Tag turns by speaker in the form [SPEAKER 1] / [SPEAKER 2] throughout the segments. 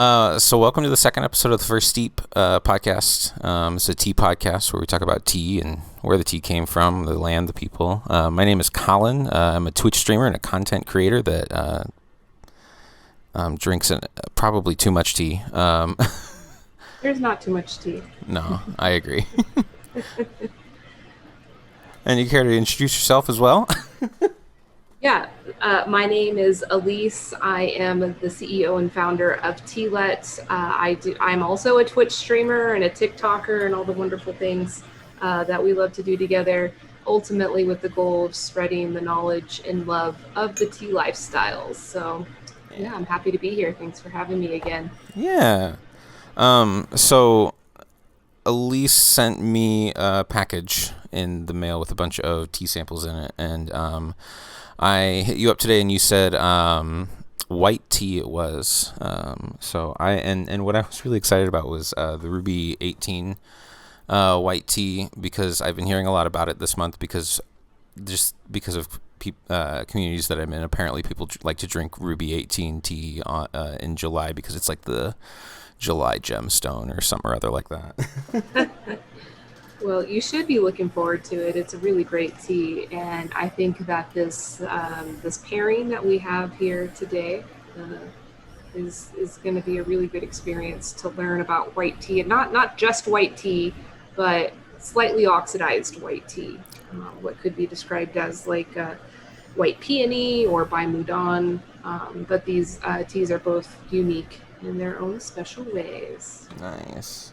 [SPEAKER 1] So welcome to the second episode of the First Steep podcast. It's a tea podcast where we talk about tea and where the tea came from, the land, the people. My name is Collin. I'm a Twitch streamer and a content creator that drinks probably too much tea.
[SPEAKER 2] There's not too much tea.
[SPEAKER 1] No, I agree. And you care to introduce yourself as well?
[SPEAKER 2] Yeah, my name is Elyse. I am the CEO and founder of Tealet. I'm also a Twitch streamer and a TikToker and all the wonderful things that we love to do together, ultimately with the goal of spreading the knowledge and love of the tea lifestyles. So, yeah, I'm happy to be here. Thanks for having me again.
[SPEAKER 1] Yeah. So Elise sent me a package in the mail with a bunch of tea samples in it, and I hit you up today, and you said white tea it was. So and what I was really excited about was the Ruby 18 white tea, because I've been hearing a lot about it this month because of communities that I'm in. Apparently, people like to drink Ruby 18 tea in July because it's like the July gemstone or something or other like that.
[SPEAKER 2] Well, you should be looking forward to it. It's a really great tea, and I think that this pairing that we have here today is going to be a really good experience to learn about white tea, and not just white tea, but slightly oxidized white tea, what could be described as like white peony or bai mudan. But these teas are both unique in their own special ways.
[SPEAKER 1] Nice.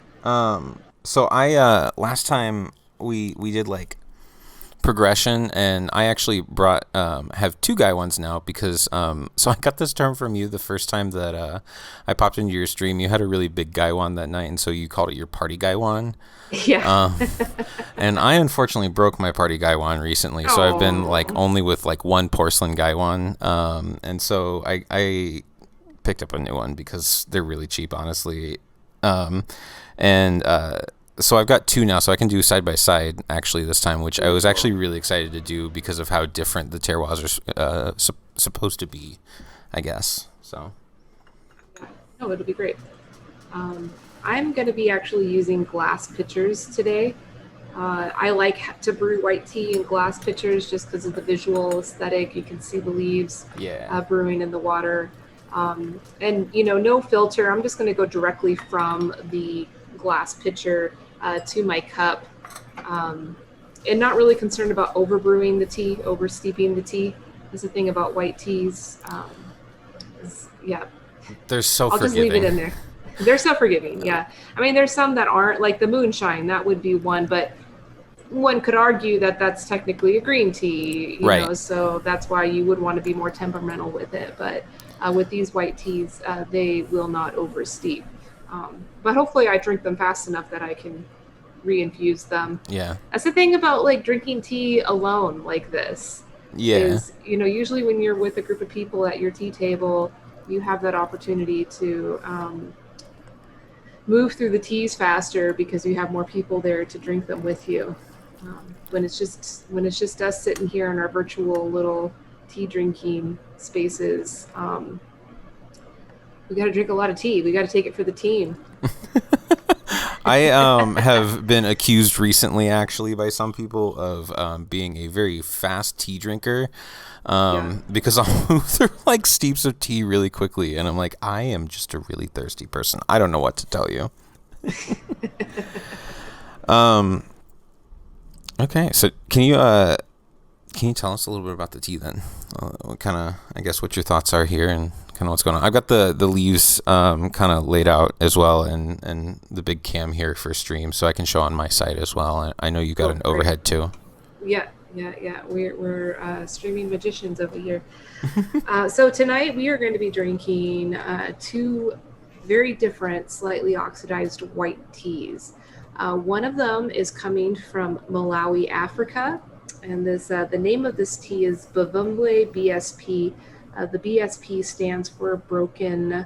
[SPEAKER 1] So I last time we did like progression, and I actually brought have two guy ones now because so I got this term from you the first time that I popped into your stream. You had a really big guy one that night, and so you called it your party guy one.
[SPEAKER 2] Yeah.
[SPEAKER 1] And I unfortunately broke my party guy one recently, so I've been like only with like one porcelain guy one. And so I picked up a new one because they're really cheap, honestly. And so I've got two now, so I can do side by side actually this time, which I was actually really excited to do because of how different the terroirs are supposed to be, I guess. So.
[SPEAKER 2] No, it'll be great. I'm going to be actually using glass pitchers today. I like to brew white tea in glass pitchers just because of the visual aesthetic. You can see the leaves brewing in the water. And, no filter. I'm just going to go directly from the glass pitcher to my cup, and not really concerned about overbrewing the tea, oversteeping the tea. That's the thing about white teas.
[SPEAKER 1] They're so
[SPEAKER 2] I'll
[SPEAKER 1] forgiving.
[SPEAKER 2] just leave it in there. They're so forgiving, yeah. I mean, there's some that aren't, like the moonshine, that would be one, but one could argue that that's technically a green tea, you know, so that's why you would want to be more temperamental with it. But with these white teas, they will not oversteep. But hopefully I drink them fast enough that I can reinfuse them.
[SPEAKER 1] Yeah.
[SPEAKER 2] That's the thing about like drinking tea alone like this.
[SPEAKER 1] Yeah.
[SPEAKER 2] Is, usually when you're with a group of people at your tea table, you have that opportunity to move through the teas faster because you have more people there to drink them with you. When it's just us sitting here in our virtual little tea drinking spaces, we got to drink a lot of tea. We got to take it for the team.
[SPEAKER 1] I have been accused recently, actually, by some people of being a very fast tea drinker, because I'll move through like steeps of tea really quickly, and I'm like, I am just a really thirsty person. I don't know what to tell you. Okay, so can you tell us a little bit about the tea then? What kind of, I guess, what your thoughts are here and kind of what's going on. I've got the leaves kind of laid out as well, and the big cam here for stream, so I can show on my side as well. I know you got an overhead too.
[SPEAKER 2] Yeah. We're streaming magicians over here. So tonight we are going to be drinking two very different, slightly oxidized white teas. One of them is coming from Malawi, Africa, and the name of this tea is Bvumbwe BSP. The BSP stands for Broken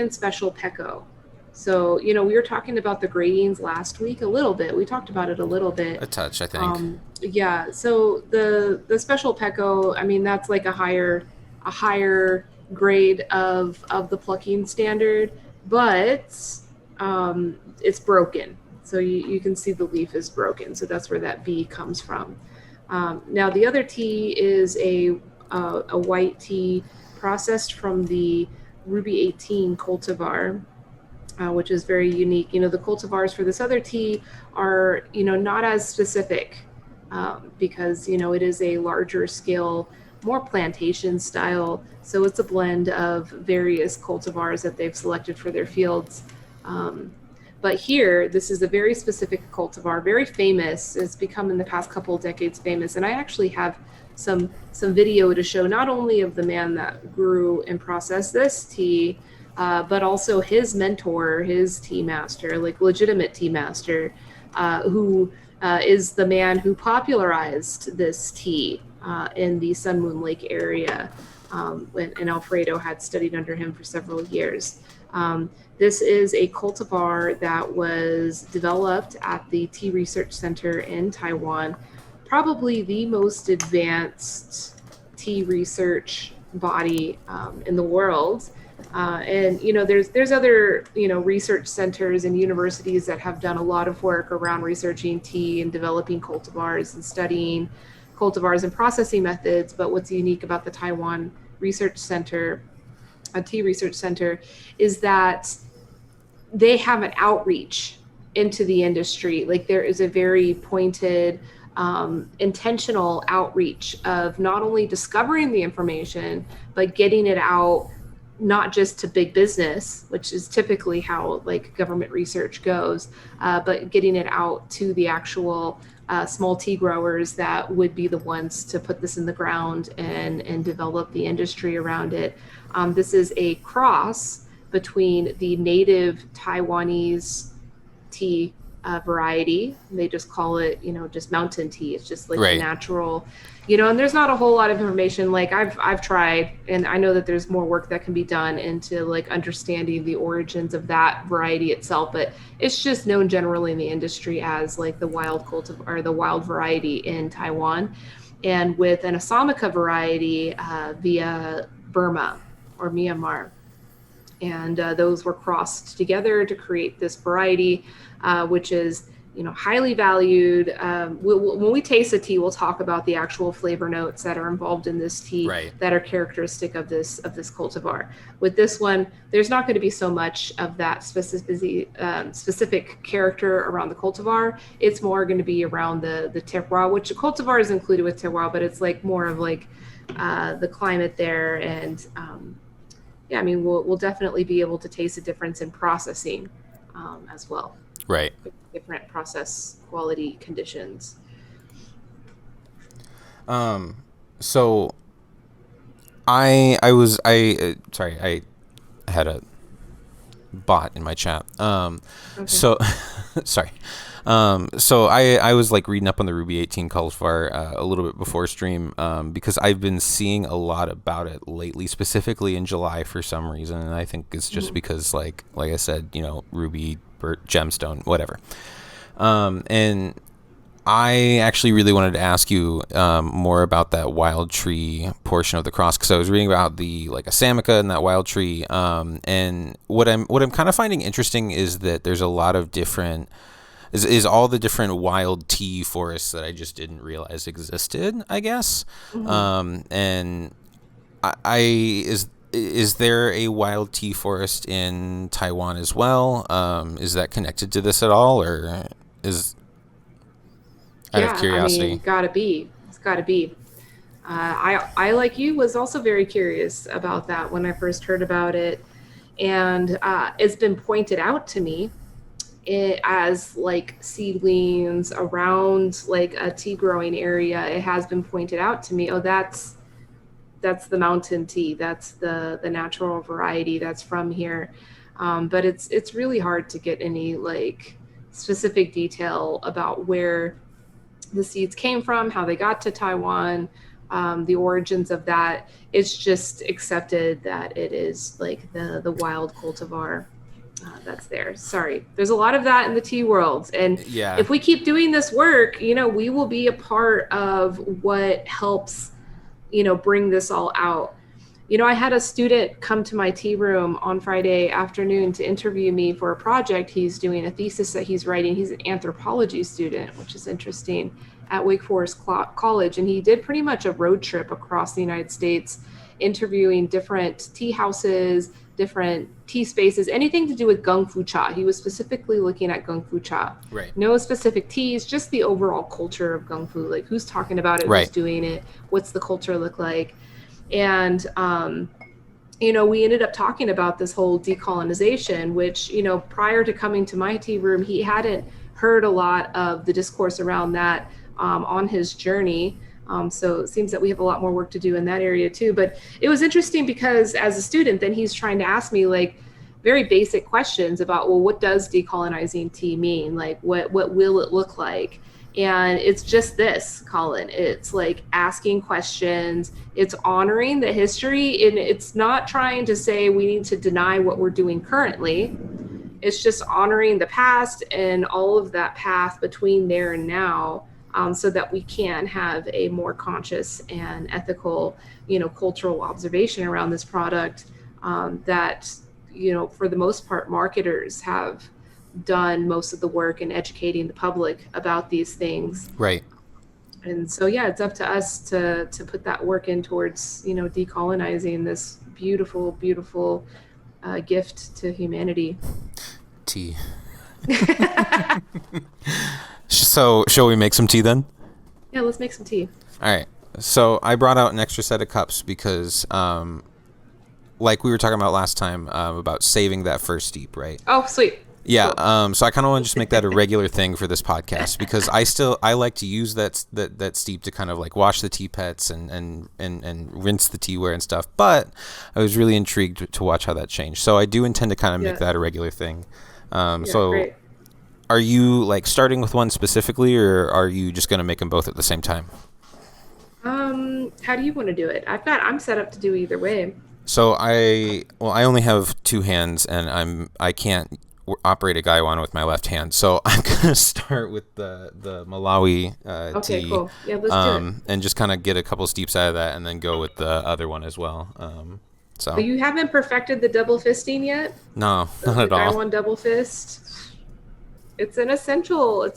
[SPEAKER 2] Special Peko. So, we were talking about the gradings last week a little bit. We talked about it a little bit.
[SPEAKER 1] A touch, I think.
[SPEAKER 2] So the Special Peko, I mean, that's like a higher grade of the plucking standard, but it's broken. So you can see the leaf is broken. So that's where that V comes from. Now the other tea is a white tea processed from the Ruby 18 cultivar, which is very unique. The cultivars for this other tea are, not as specific, because, it is a larger scale, more plantation style. So it's a blend of various cultivars that they've selected for their fields. But here, this is a very specific cultivar, very famous. It's become in the past couple of decades famous. And I actually have some video to show not only of the man that grew and processed this tea, but also his mentor, his tea master, like legitimate tea master, who is the man who popularized this tea in the Sun Moon Lake area, and Alfredo had studied under him for several years. This is a cultivar that was developed at the Tea Research Center in Taiwan, probably the most advanced tea research body in the world. And there's other research centers and universities that have done a lot of work around researching tea and developing cultivars and studying cultivars and processing methods. But what's unique about the Taiwan Research Center, a tea research center, is that they have an outreach into the industry. Like there is a very pointed, intentional outreach of not only discovering the information, but getting it out not just to big business, which is typically how like government research goes, but getting it out to the actual small tea growers that would be the ones to put this in the ground and develop the industry around it. This is a cross between the native Taiwanese tea variety. They just call it, just mountain tea. It's just like
[SPEAKER 1] Right.
[SPEAKER 2] the natural, and there's not a whole lot of information. Like I've tried, and I know that there's more work that can be done into like understanding the origins of that variety itself, but it's just known generally in the industry as like the wild cultivar or the wild variety in Taiwan. And with an Assamica variety via Burma or Myanmar. And those were crossed together to create this variety, which is, highly valued. When we taste a tea, we'll talk about the actual flavor notes that are involved in this tea,
[SPEAKER 1] Right.
[SPEAKER 2] that are characteristic of this cultivar. With this one, there's not going to be so much of that specific character around the cultivar. It's more going to be around the terroir, which the cultivar is included with terroir, but it's like more of like the climate there. And yeah, I mean, we'll definitely be able to taste a difference in processing as well.
[SPEAKER 1] Right.
[SPEAKER 2] Different process quality conditions.
[SPEAKER 1] So I sorry, I had a bot in my chat.
[SPEAKER 2] Okay.
[SPEAKER 1] So sorry. So I was like reading up on the Ruby 18 cultivar a little bit before stream, because I've been seeing a lot about it lately, specifically in July for some reason, and I think it's just because like I said, Ruby, gemstone, whatever. And I actually really wanted to ask you more about that wild tree portion of the cross, because I was reading about the like Assamica and that wild tree, and what I'm kind of finding interesting is that there's a lot of different is all the different wild tea forests that I just didn't realize existed, I guess. And is there a wild tea forest in Taiwan as well? Is that connected to this at all, or is out of curiosity?
[SPEAKER 2] I mean, gotta be. It's gotta be. I like you was also very curious about that when I first heard about it, and it's been pointed out to me as like seedlings around like a tea growing area. It has been pointed out to me. Oh, that's the mountain tea. That's the natural variety that's from here. But it's really hard to get any like specific detail about where the seeds came from, how they got to Taiwan, the origins of that. It's just accepted that it is like the wild cultivar that's there. Sorry, there's a lot of that in the tea world, and
[SPEAKER 1] Yeah.
[SPEAKER 2] if we keep doing this work, we will be a part of what helps bring this all out. I had a student come to my tea room on Friday afternoon to interview me for a project he's doing, a thesis that he's writing. He's an anthropology student, which is interesting, at Wake Forest College. And he did pretty much a road trip across the United States, interviewing different tea houses, different tea spaces, anything to do with Gung Fu Cha. He was specifically looking at Gung Fu Cha.
[SPEAKER 1] Right.
[SPEAKER 2] No specific teas, just the overall culture of Gung Fu, like who's talking about it, who's doing it, what's the culture look like. And, we ended up talking about this whole decolonization, which, prior to coming to my tea room, he hadn't heard a lot of the discourse around that on his journey. So it seems that we have a lot more work to do in that area too. But it was interesting because as a student, then he's trying to ask me like very basic questions about, well, what does decolonizing tea mean? Like, what will it look like? And it's just this, Collin. It's like asking questions. It's honoring the history. And it's not trying to say we need to deny what we're doing currently. It's just honoring the past and all of that path between there and now, so that we can have a more conscious and ethical, cultural observation around this product that, for the most part, marketers have done most of the work in educating the public about these things.
[SPEAKER 1] Right.
[SPEAKER 2] And so, yeah, it's up to us to put that work in towards, decolonizing this beautiful, beautiful gift to humanity.
[SPEAKER 1] Tea. So, shall we make some tea then?
[SPEAKER 2] Yeah, let's make some tea.
[SPEAKER 1] All right. So, I brought out an extra set of cups because, like we were talking about last time, about saving that first steep, right?
[SPEAKER 2] Oh, sweet.
[SPEAKER 1] Yeah.
[SPEAKER 2] Cool.
[SPEAKER 1] So I kind of want to just make that a regular thing for this podcast because I like to use that steep to kind of like wash the tea pets and rinse the teaware and stuff. But I was really intrigued to watch how that changed. So I do intend to kind of make that a regular thing. So
[SPEAKER 2] great.
[SPEAKER 1] Are you like starting with one specifically, or are you just going to make them both at the same time?
[SPEAKER 2] How do you want to do it? I'm set up to do either way.
[SPEAKER 1] So I only have two hands and I can't operate a gaiwan with my left hand, so I'm gonna start with the Malawi
[SPEAKER 2] okay,
[SPEAKER 1] tea.
[SPEAKER 2] Cool. Yeah, let's do it.
[SPEAKER 1] And just kind of get a couple steeps out of that, and then go with the other one as well. So
[SPEAKER 2] you haven't perfected the double fisting yet?
[SPEAKER 1] No, not at all.
[SPEAKER 2] Gaiwan double fist. It's an essential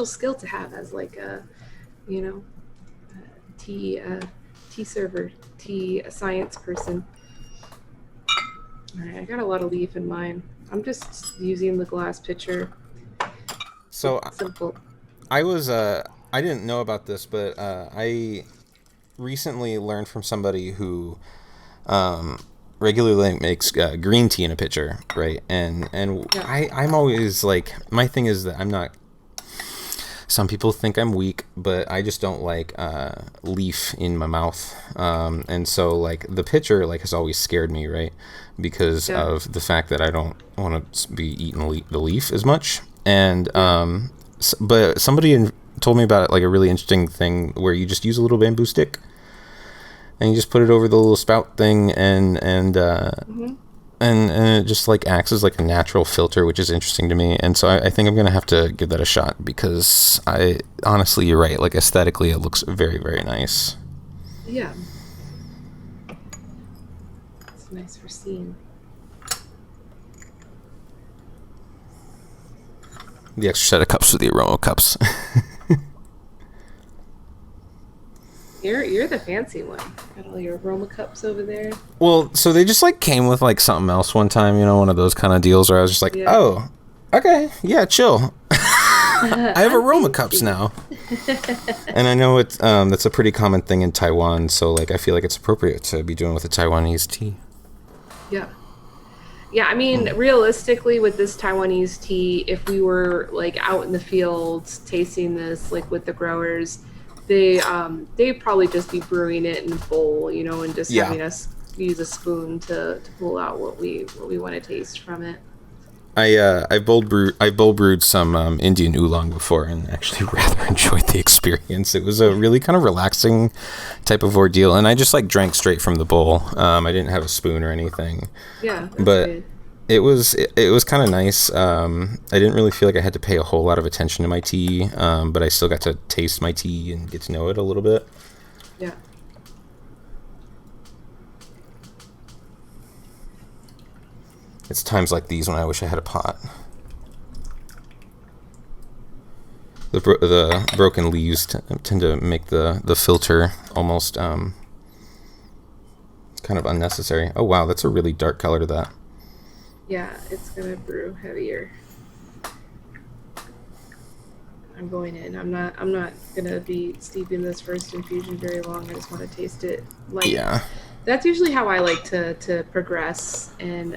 [SPEAKER 2] skill to have as like a, tea server, tea science person. All right, I got a lot of leaf in mine. I'm just using the glass pitcher.
[SPEAKER 1] So
[SPEAKER 2] simple.
[SPEAKER 1] I didn't know about this, but I recently learned from somebody who regularly makes green tea in a pitcher, right? And I'm always like, my thing is that I'm not. Some people think I'm weak, but I just don't like leaf in my mouth, and so like the pitcher like has always scared me, right? Because of the fact that I don't want to be eating the leaf as much. And but somebody told me about like a really interesting thing where you just use a little bamboo stick and you just put it over the little spout thing, and it just like acts as like a natural filter, which is interesting to me. And so I think I'm gonna have to give that a shot because honestly, you're right. Like aesthetically, it looks very, very nice.
[SPEAKER 2] Yeah. It's nice for seeing.
[SPEAKER 1] The extra set of cups for the aroma cups.
[SPEAKER 2] You're the fancy one. Got all your aroma cups over there.
[SPEAKER 1] Well, so they just like came with like something else one time, one of those kind of deals where I was just like, oh, okay, yeah, chill. I have aroma cups now. And I know it's that's a pretty common thing in Taiwan, so like I feel like it's appropriate to be doing with a Taiwanese tea.
[SPEAKER 2] Yeah. Yeah, I mean, realistically, with this Taiwanese tea, if we were like out in the fields tasting this, like with the growers, they'd probably just be brewing it in a bowl, and just having us use a spoon to pull out what we want to taste from it.
[SPEAKER 1] I bowl brewed some Indian oolong before and actually rather enjoyed the experience. It was a really kind of relaxing type of ordeal, and I just like drank straight from the bowl. I didn't have a spoon or anything.
[SPEAKER 2] Yeah,
[SPEAKER 1] but
[SPEAKER 2] good.
[SPEAKER 1] it was kind of nice. I didn't really feel like I had to pay a whole lot of attention to my tea, but I still got to taste my tea and get to know it a little bit.
[SPEAKER 2] Yeah.
[SPEAKER 1] It's times like these when I wish I had a pot. The broken leaves tend to make the filter almost kind of unnecessary. Oh wow, that's a really dark color to that.
[SPEAKER 2] Yeah, it's gonna brew heavier. I'm going in. I'm not gonna be steeping this first infusion very long. I just want to taste it light.
[SPEAKER 1] Yeah.
[SPEAKER 2] That's usually how I like to progress in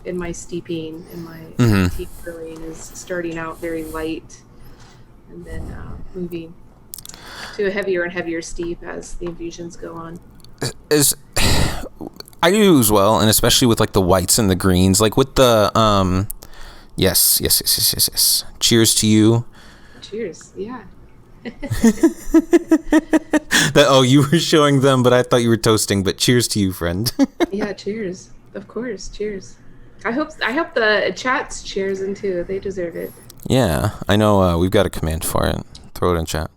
[SPEAKER 2] my steeping, in my tea brewing, is starting out very light and then moving to a heavier and heavier steep as the infusions go on.
[SPEAKER 1] I do as well, and especially with like the whites and the greens, like with the yes. Cheers to you.
[SPEAKER 2] Cheers. Yeah.
[SPEAKER 1] You were showing them, but I thought you were toasting. But cheers to you, friend.
[SPEAKER 2] Yeah, cheers. Of course, cheers. I hope the chat's cheers in too. They deserve it.
[SPEAKER 1] Yeah, I know. We've got a command for it. Throw it in chat.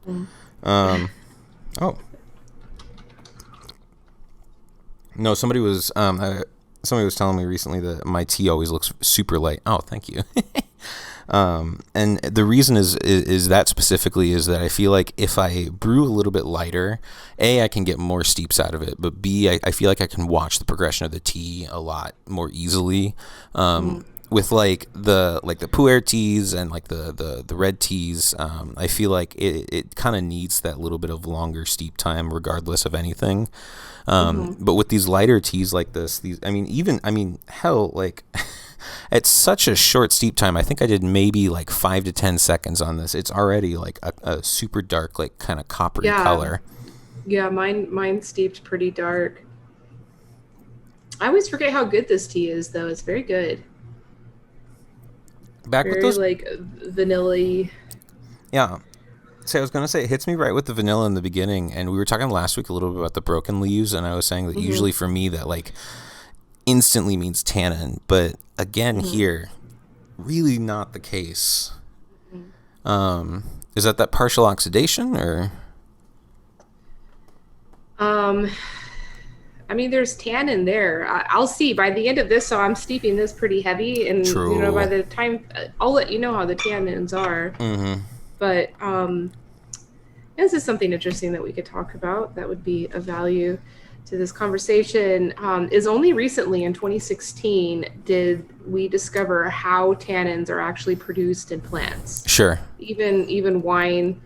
[SPEAKER 1] Oh. No, somebody was telling me recently that my tea always looks super light. Oh, thank you. And the reason is that specifically is that I feel like if I brew a little bit lighter, A, I can get more steeps out of it, but B, I feel like I can watch the progression of the tea a lot more easily. With like the pu'er teas and like the red teas, I feel like it kind of needs that little bit of longer steep time regardless of anything. But with these lighter teas like this, hell, like it's such a short steep time. I think I did maybe like 5 to 10 seconds on this. It's already like a super dark, like kind of coppery color.
[SPEAKER 2] Yeah, mine steeped pretty dark. I always forget how good this tea is, though. It's very good.
[SPEAKER 1] Back
[SPEAKER 2] very,
[SPEAKER 1] with those,
[SPEAKER 2] like, vanilla-y.
[SPEAKER 1] Yeah. So I was going to say, it hits me right with the vanilla in the beginning, and we were talking last week a little bit about the broken leaves, and I was saying that usually for me that, like, instantly means tannin, but again here, really not the case. Is that partial oxidation, or?
[SPEAKER 2] I mean, there's tannin there. I'll see by the end of this. So I'm steeping this pretty heavy, and
[SPEAKER 1] True.
[SPEAKER 2] By the time I'll let you know how the tannins are. But this is something interesting that we could talk about. That would be of value to this conversation. Is only recently in 2016 did we discover how tannins are actually produced in plants.
[SPEAKER 1] Sure.
[SPEAKER 2] Even wine.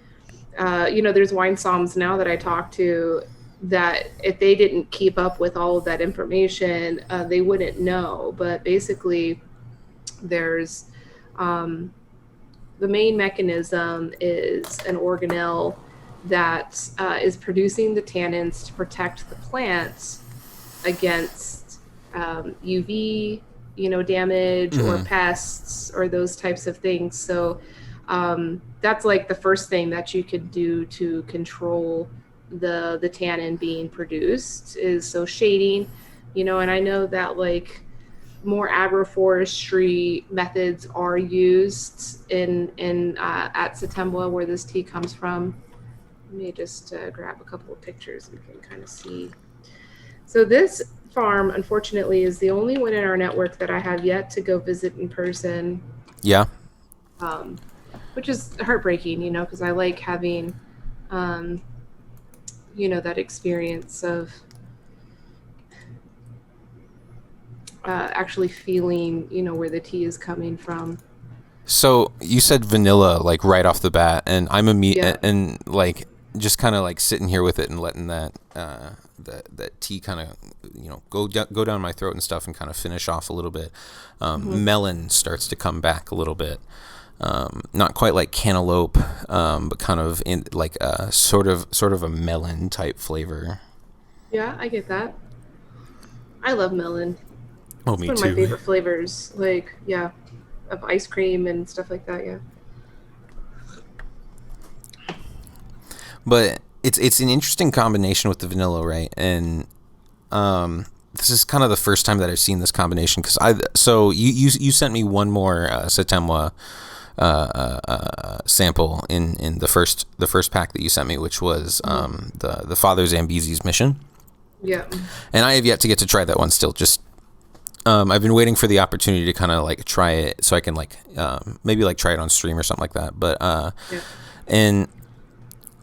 [SPEAKER 2] There's wine somms now that I talk to, that if they didn't keep up with all of that information, they wouldn't know. But basically, there's the main mechanism is an organelle that is producing the tannins to protect the plants against UV, damage or pests or those types of things. So that's like the first thing that you could do to control the tannin being produced is shading, and I know that like more agroforestry methods are used in at Satemwa, where this tea comes from. Let me just grab a couple of pictures and we can kind of see. So this farm, unfortunately, is the only one in our network that I have yet to go visit in person.
[SPEAKER 1] Yeah.
[SPEAKER 2] Which is heartbreaking, because I like having that experience of actually feeling, where the tea is coming from.
[SPEAKER 1] So you said vanilla, like right off the bat, and I'm and like just kind of like sitting here with it and letting that tea kind of go down my throat and stuff and kind of finish off a little bit. Melon starts to come back a little bit. Not quite like cantaloupe, but kind of in like a sort of a melon type flavor.
[SPEAKER 2] Yeah, I get that. I love melon.
[SPEAKER 1] Oh,
[SPEAKER 2] it's
[SPEAKER 1] me
[SPEAKER 2] one
[SPEAKER 1] too.
[SPEAKER 2] Of my favorite flavors, of ice cream and stuff like that. Yeah.
[SPEAKER 1] But it's an interesting combination with the vanilla, right? And this is kind of the first time that I've seen this combination because you sent me one more Satemwa sample in the first pack that you sent me, which was the Father Zambezi's Mission.
[SPEAKER 2] Yeah.
[SPEAKER 1] And I have yet to get to try that one still. Just I've been waiting for the opportunity to kind of like try it, so I can like maybe like try it on stream or something like that. But
[SPEAKER 2] Yeah.
[SPEAKER 1] and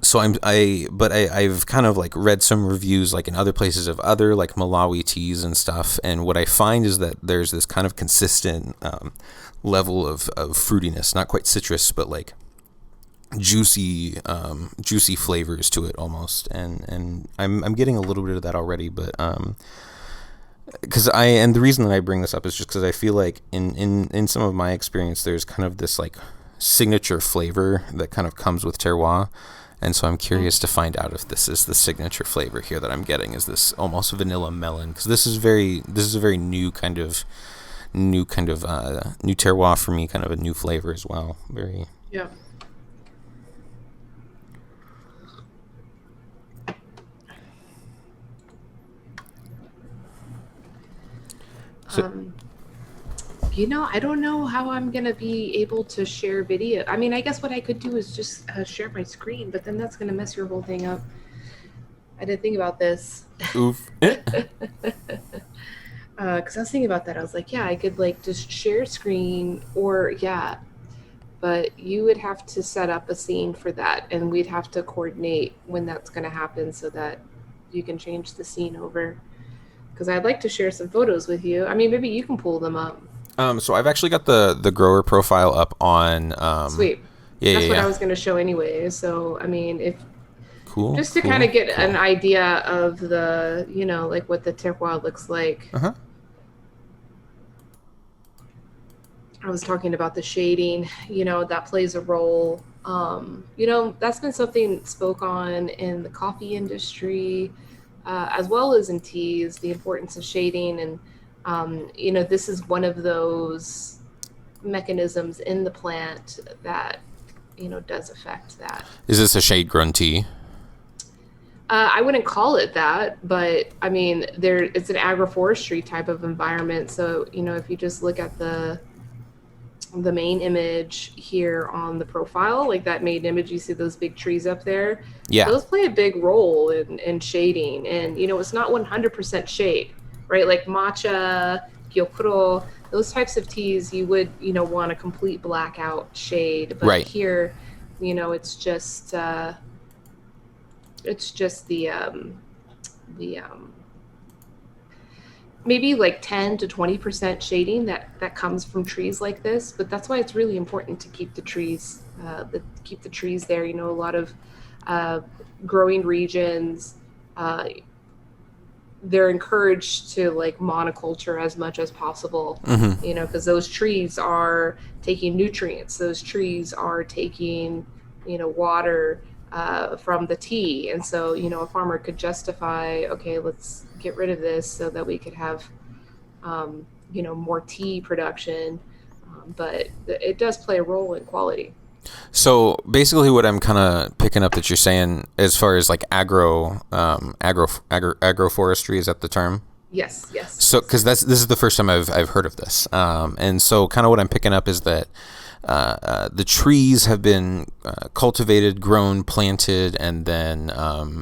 [SPEAKER 1] so I've kind of like read some reviews like in other places of other like Malawi teas and stuff, and what I find is that there's this kind of consistent level of fruitiness, not quite citrus, but like juicy flavors to it almost, and I'm getting a little bit of that already, but and the reason that I bring this up is just because I feel like in some of my experience there's kind of this like signature flavor that kind of comes with terroir, and so I'm curious to find out if this is the signature flavor here that I'm getting. Is this almost vanilla melon? Because this is a very new terroir for me, kind of a new flavor as well. Very.
[SPEAKER 2] Yeah. I don't know how I'm going to be able to share video. I mean, I guess what I could do is just share my screen, but then that's going to mess your whole thing up. I didn't think about this.
[SPEAKER 1] Oof.
[SPEAKER 2] Because I was thinking about that. I was like, yeah, I could like just share screen but you would have to set up a scene for that, and we'd have to coordinate when that's going to happen so that you can change the scene over. Because I'd like to share some photos with you. I mean, maybe you can pull them up.
[SPEAKER 1] So I've actually got the grower profile up on.
[SPEAKER 2] Sweet. That's what I was going to show anyway. So, I mean, just to kind of get an idea of the, like what the terroir looks like.
[SPEAKER 1] Uh-huh.
[SPEAKER 2] I was talking about the shading, that plays a role. That's been something spoke on in the coffee industry, as well as in teas, the importance of shading. And, this is one of those mechanisms in the plant that, does affect that.
[SPEAKER 1] Is this a shade-grown tea?
[SPEAKER 2] I wouldn't call it that, but I mean, it's an agroforestry type of environment. So, if you just look at the main image here on the profile, like that main image, you see those big trees up there.
[SPEAKER 1] Yeah.
[SPEAKER 2] Those play a big role in shading. And, it's not 100% shade, right? Like matcha, gyokuro, those types of teas, you would, want a complete blackout shade. But
[SPEAKER 1] right.
[SPEAKER 2] Here, it's just the maybe like 10 to 20% shading that comes from trees like this. But that's why it's really important to keep the trees there. A lot of growing regions, they're encouraged to like monoculture as much as possible, because those trees are taking nutrients. Those trees are taking, water from the tea. And so, a farmer could justify, okay, let's get rid of this so that we could have, more tea production. But it does play a role in quality.
[SPEAKER 1] So basically what I'm kind of picking up that you're saying as far as like agroforestry, is that the term?
[SPEAKER 2] Yes.
[SPEAKER 1] So, because this is the first time I've heard of this. And so kind of what I'm picking up is that the trees have been cultivated, grown, planted, and then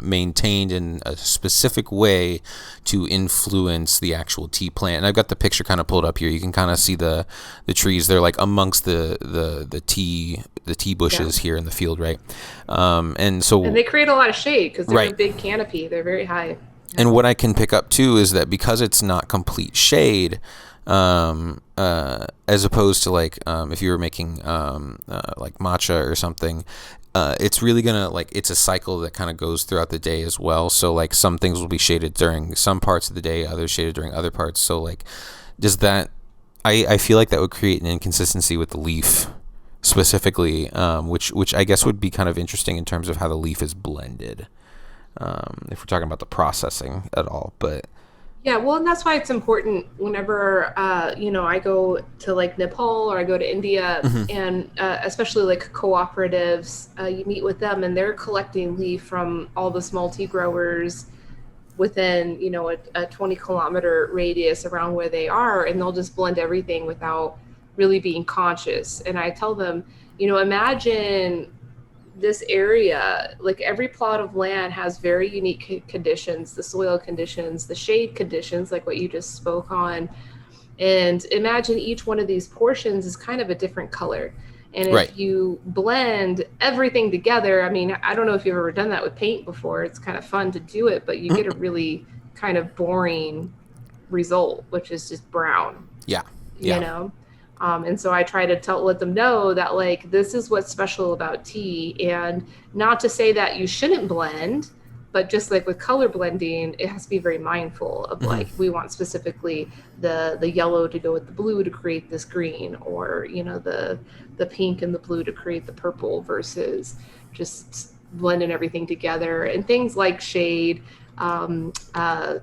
[SPEAKER 1] maintained in a specific way to influence the actual tea plant. And I've got the picture kind of pulled up here. You can kind of see the trees. They're like amongst the tea bushes here in the field, right? And
[SPEAKER 2] they create a lot of shade because they're a big canopy. They're very high.
[SPEAKER 1] And what I can pick up too is that because it's not complete shade, as opposed to like if you were making like matcha or something, it's really gonna it's a cycle that kind of goes throughout the day as well. So like some things will be shaded during some parts of the day, others shaded during other parts. So like does that I feel like that would create an inconsistency with the leaf specifically, which I guess would be kind of interesting in terms of how the leaf is blended, if we're talking about the processing at all. But
[SPEAKER 2] yeah, well, and that's why it's important whenever, I go to like Nepal or I go to India, and especially like cooperatives, you meet with them and they're collecting leaf from all the small tea growers within, a 20-kilometer radius around where they are, and they'll just blend everything without really being conscious. And I tell them, imagine this area, like every plot of land has very unique conditions, the soil conditions, the shade conditions, like what you just spoke on. And imagine each one of these portions is kind of a different color. And if
[SPEAKER 1] Right.
[SPEAKER 2] you blend everything together, I mean, I don't know if you've ever done that with paint before. It's kind of fun to do it, but you get a really kind of boring result, which is just brown,
[SPEAKER 1] Yeah.
[SPEAKER 2] you
[SPEAKER 1] Yeah.
[SPEAKER 2] know? And so I try to let them know that, like, this is what's special about tea. And not to say that you shouldn't blend, but just like with color blending, it has to be very mindful of, like, we want specifically the yellow to go with the blue to create this green, or, you know, the pink and the blue to create the purple, versus just blending everything together. And things like shade, um, uh,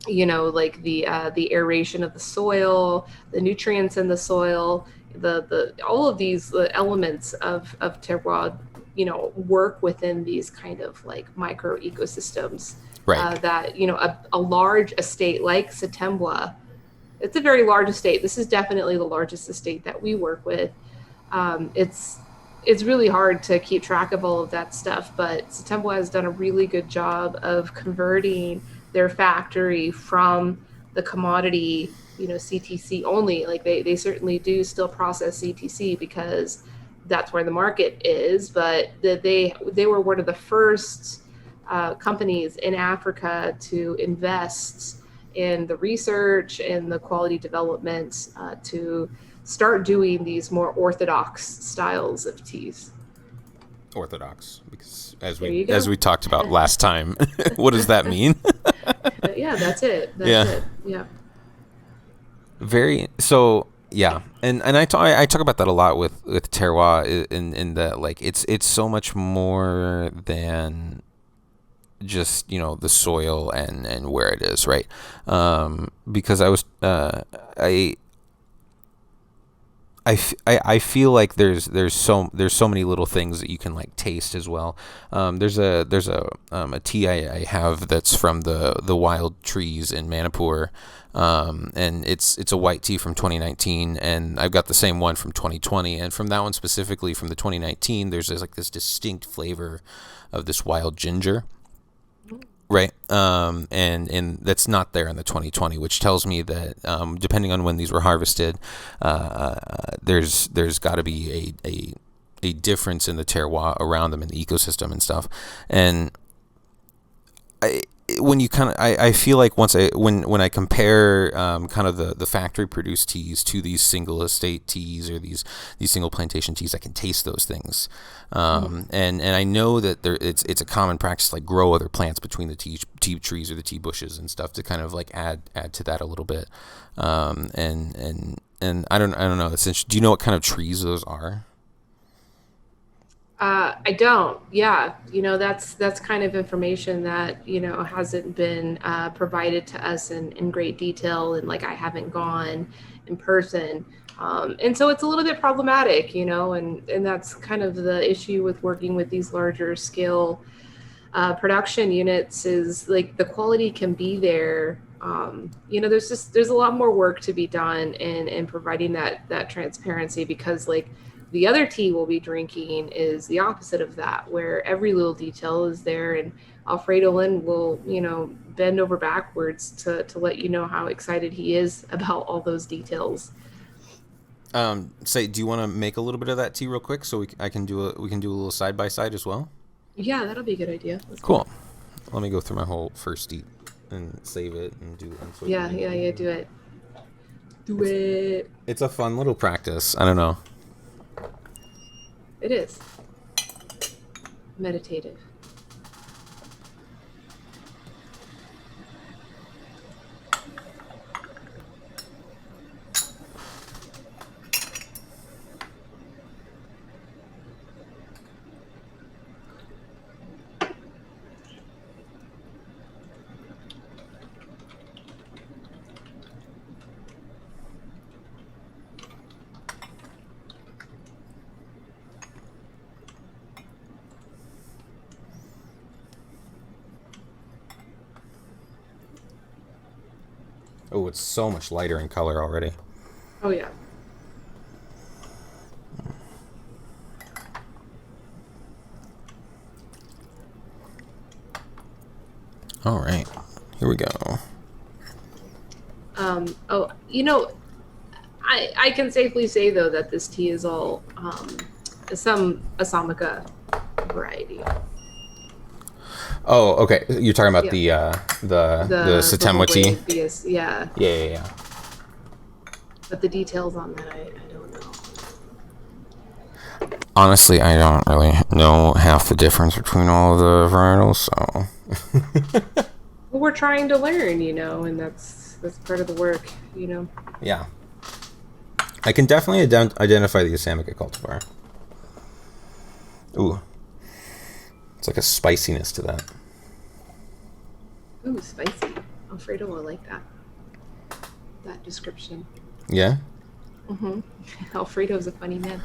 [SPEAKER 2] you know, like the aeration of the soil, the nutrients in the soil, the all of these elements of terroir, you know, work within these kind of like micro ecosystems,
[SPEAKER 1] Right.
[SPEAKER 2] that, you know, a large estate like Satemwa, it's a very large estate. This is definitely the largest estate that we work with. It's really hard to keep track of all of that stuff, but Satemwa has done a really good job of converting their factory from the commodity, you know, CTC only. Like they certainly do still process CTC because that's where the market is, but they were one of the first companies in Africa to invest in the research and the quality development, to start doing these more orthodox styles of teas.
[SPEAKER 1] Orthodox, because
[SPEAKER 2] There you
[SPEAKER 1] as
[SPEAKER 2] go.
[SPEAKER 1] we talked about last time, what does that mean?
[SPEAKER 2] Yeah, that's it. That's
[SPEAKER 1] Yeah.
[SPEAKER 2] it. Yeah.
[SPEAKER 1] Very so. Yeah, and I talk about that a lot with terroir, in that, like, it's so much more than just, you know, the soil and where it is, right? Because I I feel like there's so many little things that you can, like, taste as well. There's a tea I have that's from the wild trees in Manipur, and it's a white tea from 2019, and I've got the same one from 2020, and from that one specifically from the 2019, there's like this distinct flavor of this wild ginger. Right. And that's not there in the 2020, which tells me that, depending on when these were harvested, there's got to be a difference in the terroir around them in the ecosystem and stuff. And I, when you kind of, I feel like when I compare, kind of the factory produced teas to these single estate teas, or these single plantation teas, I can taste those things. And I know that it's a common practice to, like, grow other plants between the tea trees or the tea bushes and stuff to kind of, like, add to that a little bit. And I don't know. It's interesting. Do you know what kind of trees those are?
[SPEAKER 2] I don't. Yeah, you know, that's kind of information that, you know, hasn't been provided to us in great detail, and, like, I haven't gone in person, and so it's a little bit problematic, you know, and that's kind of the issue with working with these larger scale production units, is like the quality can be there. You know, there's a lot more work to be done in providing that transparency, because, like, the other tea we'll be drinking is the opposite of that, where every little detail is there, and Alfredo Li will, you know, bend over backwards to let you know how excited he is about all those details.
[SPEAKER 1] Do you want to make a little bit of that tea real quick, so we can do a little side by side as well?
[SPEAKER 2] Yeah, that'll be a good idea. Let's do
[SPEAKER 1] Cool.
[SPEAKER 2] it.
[SPEAKER 1] Let me go through my whole first steep and save it and do.
[SPEAKER 2] Yeah, yeah, yeah. Do it. Do it.
[SPEAKER 1] It's a fun little practice. I don't know.
[SPEAKER 2] It is meditative.
[SPEAKER 1] Oh, it's so much lighter in color already.
[SPEAKER 2] Oh yeah.
[SPEAKER 1] All right, here we go.
[SPEAKER 2] Oh, I can safely say though that this tea is all some Asamaka variety.
[SPEAKER 1] Oh, okay. You're talking about
[SPEAKER 2] Yeah.
[SPEAKER 1] the Satemwa tea?
[SPEAKER 2] Bvumbwe BSP, yeah.
[SPEAKER 1] Yeah.
[SPEAKER 2] But the details on that, I don't know.
[SPEAKER 1] Honestly, I don't really know half the difference between all of the varietals, so.
[SPEAKER 2] Well, we're trying to learn, and that's part of the work,
[SPEAKER 1] Yeah. I can definitely identify the Asamaka cultivar. Ooh. It's like a spiciness to that.
[SPEAKER 2] Ooh, spicy. Alfredo will like that description.
[SPEAKER 1] Yeah?
[SPEAKER 2] Mm-hmm. Alfredo's a funny man.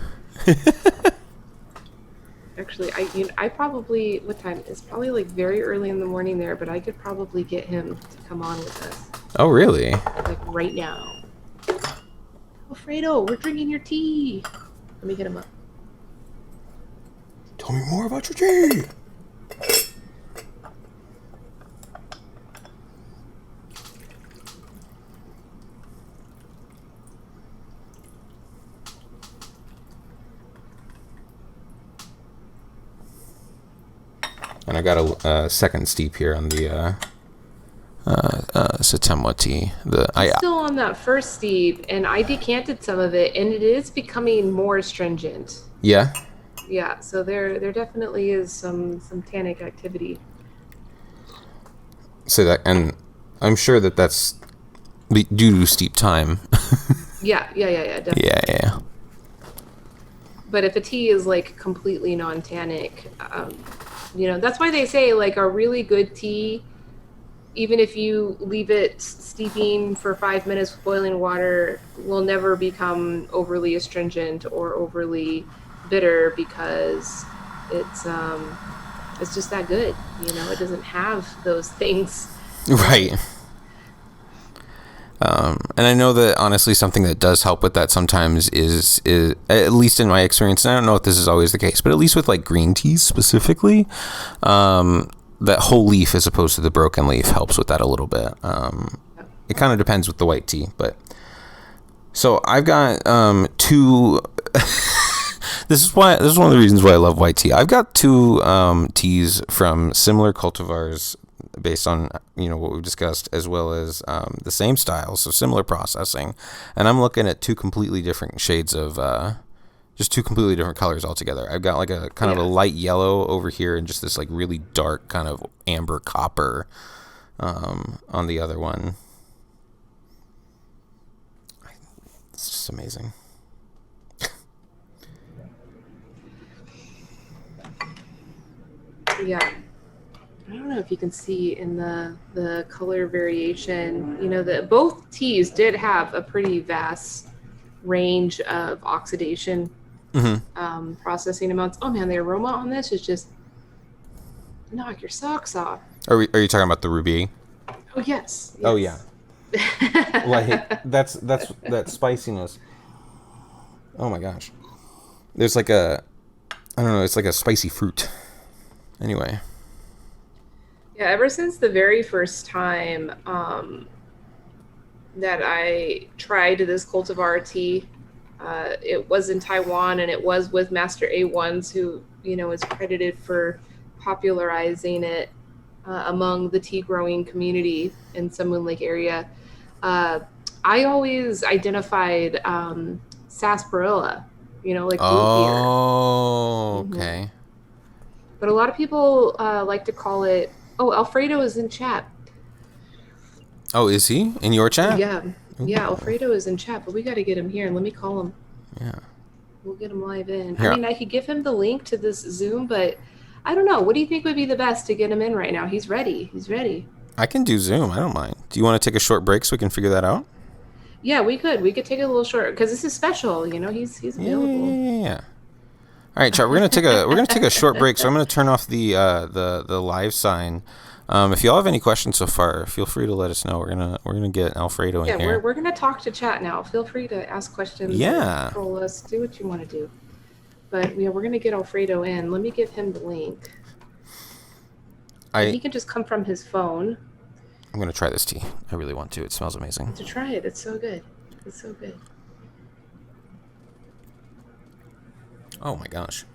[SPEAKER 2] Actually, I probably, what time? It's probably like very early in the morning there, but I could probably get him to come on with us.
[SPEAKER 1] Oh, really?
[SPEAKER 2] Like right now. Alfredo, we're drinking your tea. Let me hit him up.
[SPEAKER 1] Tell me more about your tea. And I got a second steep here on the Satemwa tea.
[SPEAKER 2] I'm still on that first steep, and I decanted some of it, and it is becoming more astringent.
[SPEAKER 1] Yeah?
[SPEAKER 2] Yeah, so there definitely is some tannic activity.
[SPEAKER 1] So that, and I'm sure that's due to steep time.
[SPEAKER 2] Yeah, definitely.
[SPEAKER 1] Yeah.
[SPEAKER 2] But if a tea is like completely non-tannic, that's why they say like a really good tea, even if you leave it steeping for 5 minutes with boiling water, will never become overly astringent or overly bitter because it's just that good. It doesn't have those things.
[SPEAKER 1] Right. And I know that honestly something that does help with that sometimes is at least in my experience, and I don't know if this is always the case, but at least with like green teas specifically, that whole leaf as opposed to the broken leaf helps with that a little bit. It kind of depends with the white tea, but so I've got two. This is one of the reasons why I love white tea. I've got two teas from similar cultivars based on what we've discussed, as well as the same style, so similar processing, and I'm looking at two completely different shades of just two completely different colors altogether. I've got like a kind of a light yellow over here and just this like really dark kind of amber copper on the other one. It's just amazing.
[SPEAKER 2] Yeah. I don't know if you can see in the color variation, that both teas did have a pretty vast range of oxidation processing amounts. Oh man, the aroma on this is just knock your socks off.
[SPEAKER 1] Are you talking about the ruby?
[SPEAKER 2] Oh yes.
[SPEAKER 1] Oh yeah. Like that's that spiciness. Oh my gosh. There's like I don't know, it's like a spicy fruit. Anyway.
[SPEAKER 2] Yeah, ever since the very first time that I tried this cultivar tea, it was in Taiwan, and it was with Master A1s, who is credited for popularizing it among the tea growing community in some Moon Lake area. I always identified sarsaparilla, like blue beer.
[SPEAKER 1] Oh, okay.
[SPEAKER 2] But a lot of people like to call it. Oh, Alfredo is in chat.
[SPEAKER 1] Oh, is he in your chat?
[SPEAKER 2] Yeah.
[SPEAKER 1] Ooh.
[SPEAKER 2] Yeah, Alfredo is in chat, but we got to get him here, and let me call him.
[SPEAKER 1] Yeah.
[SPEAKER 2] We'll get him live in.
[SPEAKER 1] Here.
[SPEAKER 2] I mean, I could give him the link to this Zoom, but I don't know. What do you think would be the best to get him in right now? He's ready.
[SPEAKER 1] I can do Zoom. I don't mind. Do you want to take a short break so we can figure that out?
[SPEAKER 2] Yeah, we could. We could take a little short because this is special. He's available.
[SPEAKER 1] Yeah. All right, chat. We're gonna take a short break. So I'm gonna turn off the live sign. If y'all have any questions so far, feel free to let us know. We're gonna get Alfredo in here.
[SPEAKER 2] Yeah, we're gonna talk to chat now. Feel free to ask questions.
[SPEAKER 1] Yeah.
[SPEAKER 2] Troll us. Do what you want to do. But yeah, we're gonna get Alfredo in. Let me give him the link. He can just come from his phone.
[SPEAKER 1] I'm gonna try this tea. I really want to. It smells amazing.
[SPEAKER 2] To try it. It's so good. It's so good.
[SPEAKER 1] Oh my gosh.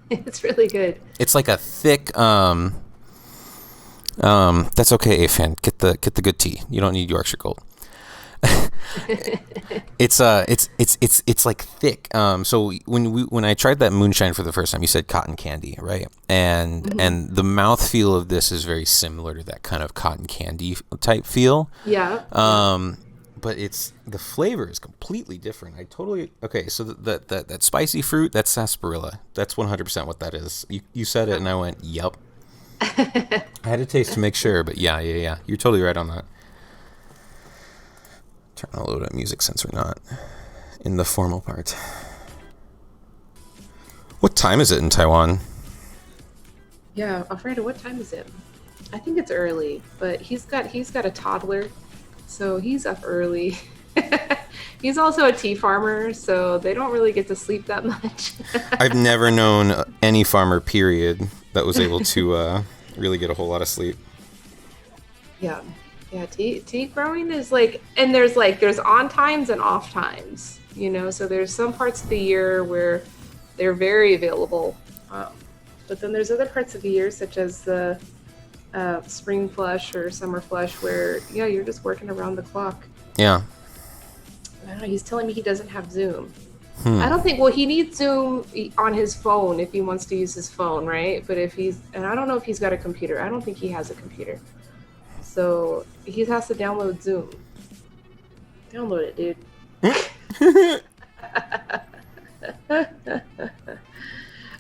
[SPEAKER 2] It's really good.
[SPEAKER 1] It's like a thick. That's okay, A-fan. Get the good tea. You don't need Yorkshire Gold. It's like thick. So when I tried that moonshine for the first time, you said cotton candy, right? And the mouthfeel of this is very similar to that kind of cotton candy type feel.
[SPEAKER 2] Yeah.
[SPEAKER 1] But the flavor is completely different. Okay. So that spicy fruit, that's sarsaparilla. That's 100% what that is. You said it, and I went, "Yep." I had to taste to make sure, but yeah. You're totally right on that. Trying to load up music since we're not in the formal part. What time is it in Taiwan?
[SPEAKER 2] Yeah, Alfredo, what time is it? I think it's early, but he's got a toddler, so he's up early. He's also a tea farmer, so they don't really get to sleep that much.
[SPEAKER 1] I've never known any farmer, period, that was able to really get a whole lot of sleep.
[SPEAKER 2] Yeah, tea growing is and there's on times and off times, so there's some parts of the year where they're very available, but then there's other parts of the year, such as the spring flush or summer flush, where you're just working around the clock.
[SPEAKER 1] Yeah.
[SPEAKER 2] I don't know, he's telling me he doesn't have Zoom. I don't think, well, he needs Zoom on his phone if he wants to use his phone, right? But and I don't know if he's got a computer. I don't think he has a computer. So he has to download Zoom. Download it, dude.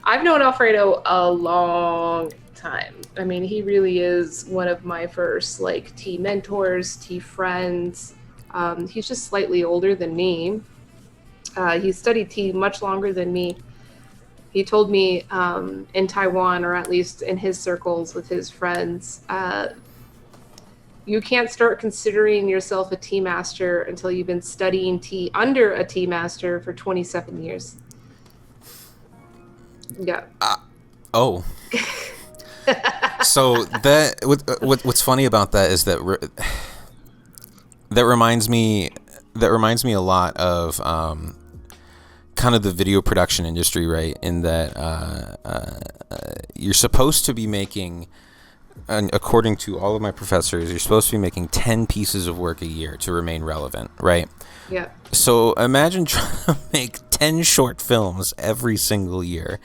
[SPEAKER 2] I've known Alfredo a long time. I mean, he really is one of my first tea mentors, tea friends. He's just slightly older than me. He studied tea much longer than me. He told me in Taiwan, or at least in his circles with his friends, you can't start considering yourself a tea master until you've been studying tea under a tea master for 27 years. Yeah.
[SPEAKER 1] Oh. So what's funny about that is that that reminds me a lot of kind of the video production industry, right? In that you're supposed to be making, and according to all of my professors, you're supposed to be making 10 pieces of work a year to remain relevant, right?
[SPEAKER 2] Yeah. So
[SPEAKER 1] imagine trying to make 10 short films every single year.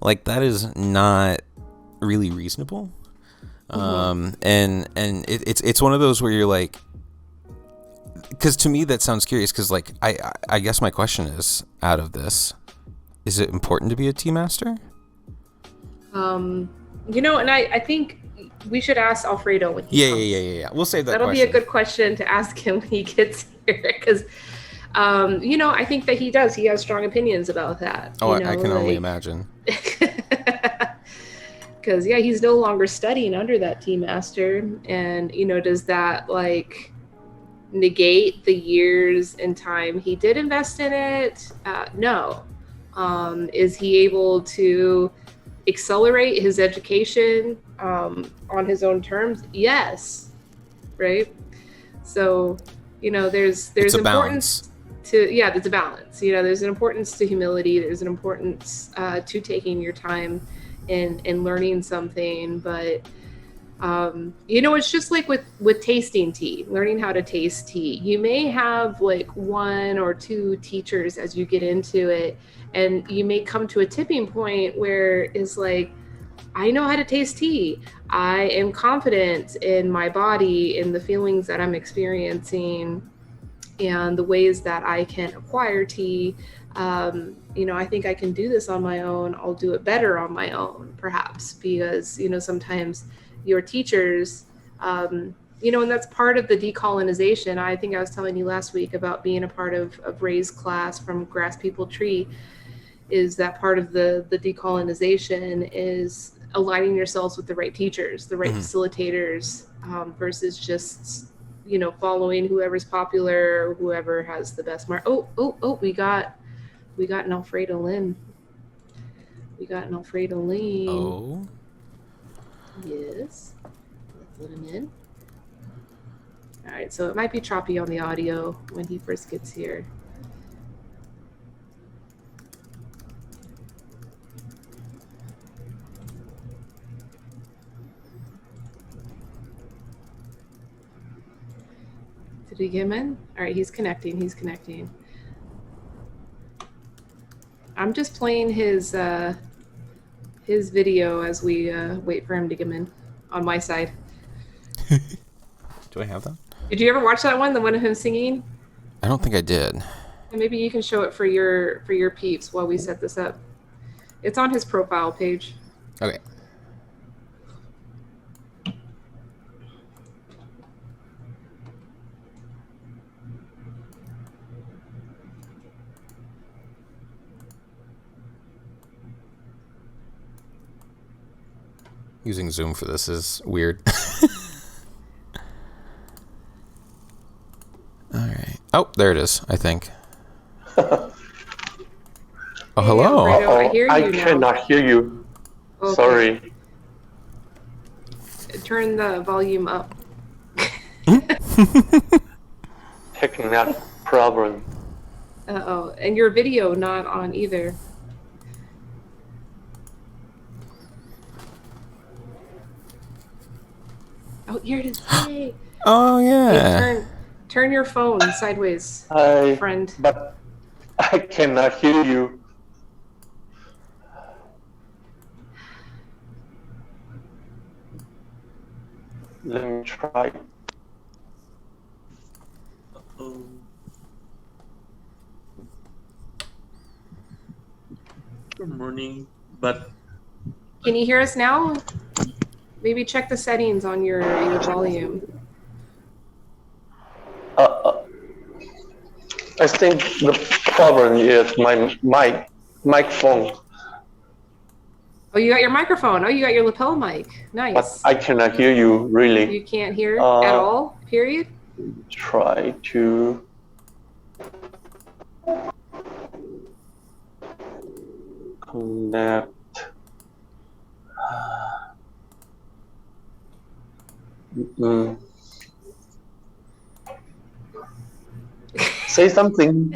[SPEAKER 1] That is not really reasonable. And it's one of those where you're because to me that sounds curious, because I guess my question is, out of this, is it important to be a tea master?
[SPEAKER 2] And I think we should ask Alfredo when he comes.
[SPEAKER 1] Yeah. We'll save that.
[SPEAKER 2] That'll
[SPEAKER 1] question.
[SPEAKER 2] be a good question to ask him when he gets here, because I think that he does. He has strong opinions about that.
[SPEAKER 1] I can only imagine.
[SPEAKER 2] Because he's no longer studying under that tea master, and does that negate the years and time he did invest in it? No. Is he able to accelerate his education on his own terms? Yes. Right. So there's importance to there's a balance. There's an importance to humility. There's an importance to taking your time and learning something, but it's just with tasting tea, learning how to taste tea. You may have one or two teachers as you get into it, and you may come to a tipping point where it's I know how to taste tea. I am confident in my body, in the feelings that I'm experiencing, and the ways that I can acquire tea. I think I can do this on my own. I'll do it better on my own, perhaps, because, sometimes your teachers, and that's part of the decolonization. I think I was telling you last week about being a part of Ray's class from Grass People Tree, is that part of the decolonization is aligning yourselves with the right teachers, the right facilitators, versus just, following whoever's popular, or whoever has the best mark. We got an Alfredo Lin. We got an Alfredo Li.
[SPEAKER 1] Oh.
[SPEAKER 2] Yes. Let's let him in. All right, so it might be choppy on the audio when he first gets here. Did we get him in? All right, he's connecting. He's connecting. I'm just playing his video as we wait for him to come in on my side.
[SPEAKER 1] Do I have that?
[SPEAKER 2] Did you ever watch that one, the one of him singing?
[SPEAKER 1] I don't think I did.
[SPEAKER 2] And maybe you can show it for your peeps while we set this up. It's on his profile page.
[SPEAKER 1] Okay. Using Zoom for this is weird. All right. Oh, there it is, I think. Oh, hello.
[SPEAKER 2] Alfredo, I hear you
[SPEAKER 3] I
[SPEAKER 2] now.
[SPEAKER 3] cannot hear you.
[SPEAKER 2] Okay.
[SPEAKER 3] Sorry.
[SPEAKER 2] Turn the volume up.
[SPEAKER 3] Technical problem.
[SPEAKER 2] Uh-oh. And your video not on either. Oh, here it is. Hey.
[SPEAKER 1] Oh, yeah.
[SPEAKER 2] Hey, turn your phone sideways,
[SPEAKER 3] Hi.
[SPEAKER 2] friend.
[SPEAKER 3] But I cannot hear you. Let me try.
[SPEAKER 4] Good morning, but
[SPEAKER 2] Can you hear us now? Maybe check the settings on your volume.
[SPEAKER 3] I think the problem is my microphone,
[SPEAKER 2] Oh, you got your microphone. Oh, you got your lapel mic.
[SPEAKER 3] but
[SPEAKER 2] Nice.
[SPEAKER 3] I cannot hear you really.
[SPEAKER 2] You can't hear at all, period?
[SPEAKER 3] Try to. Connect. Say something.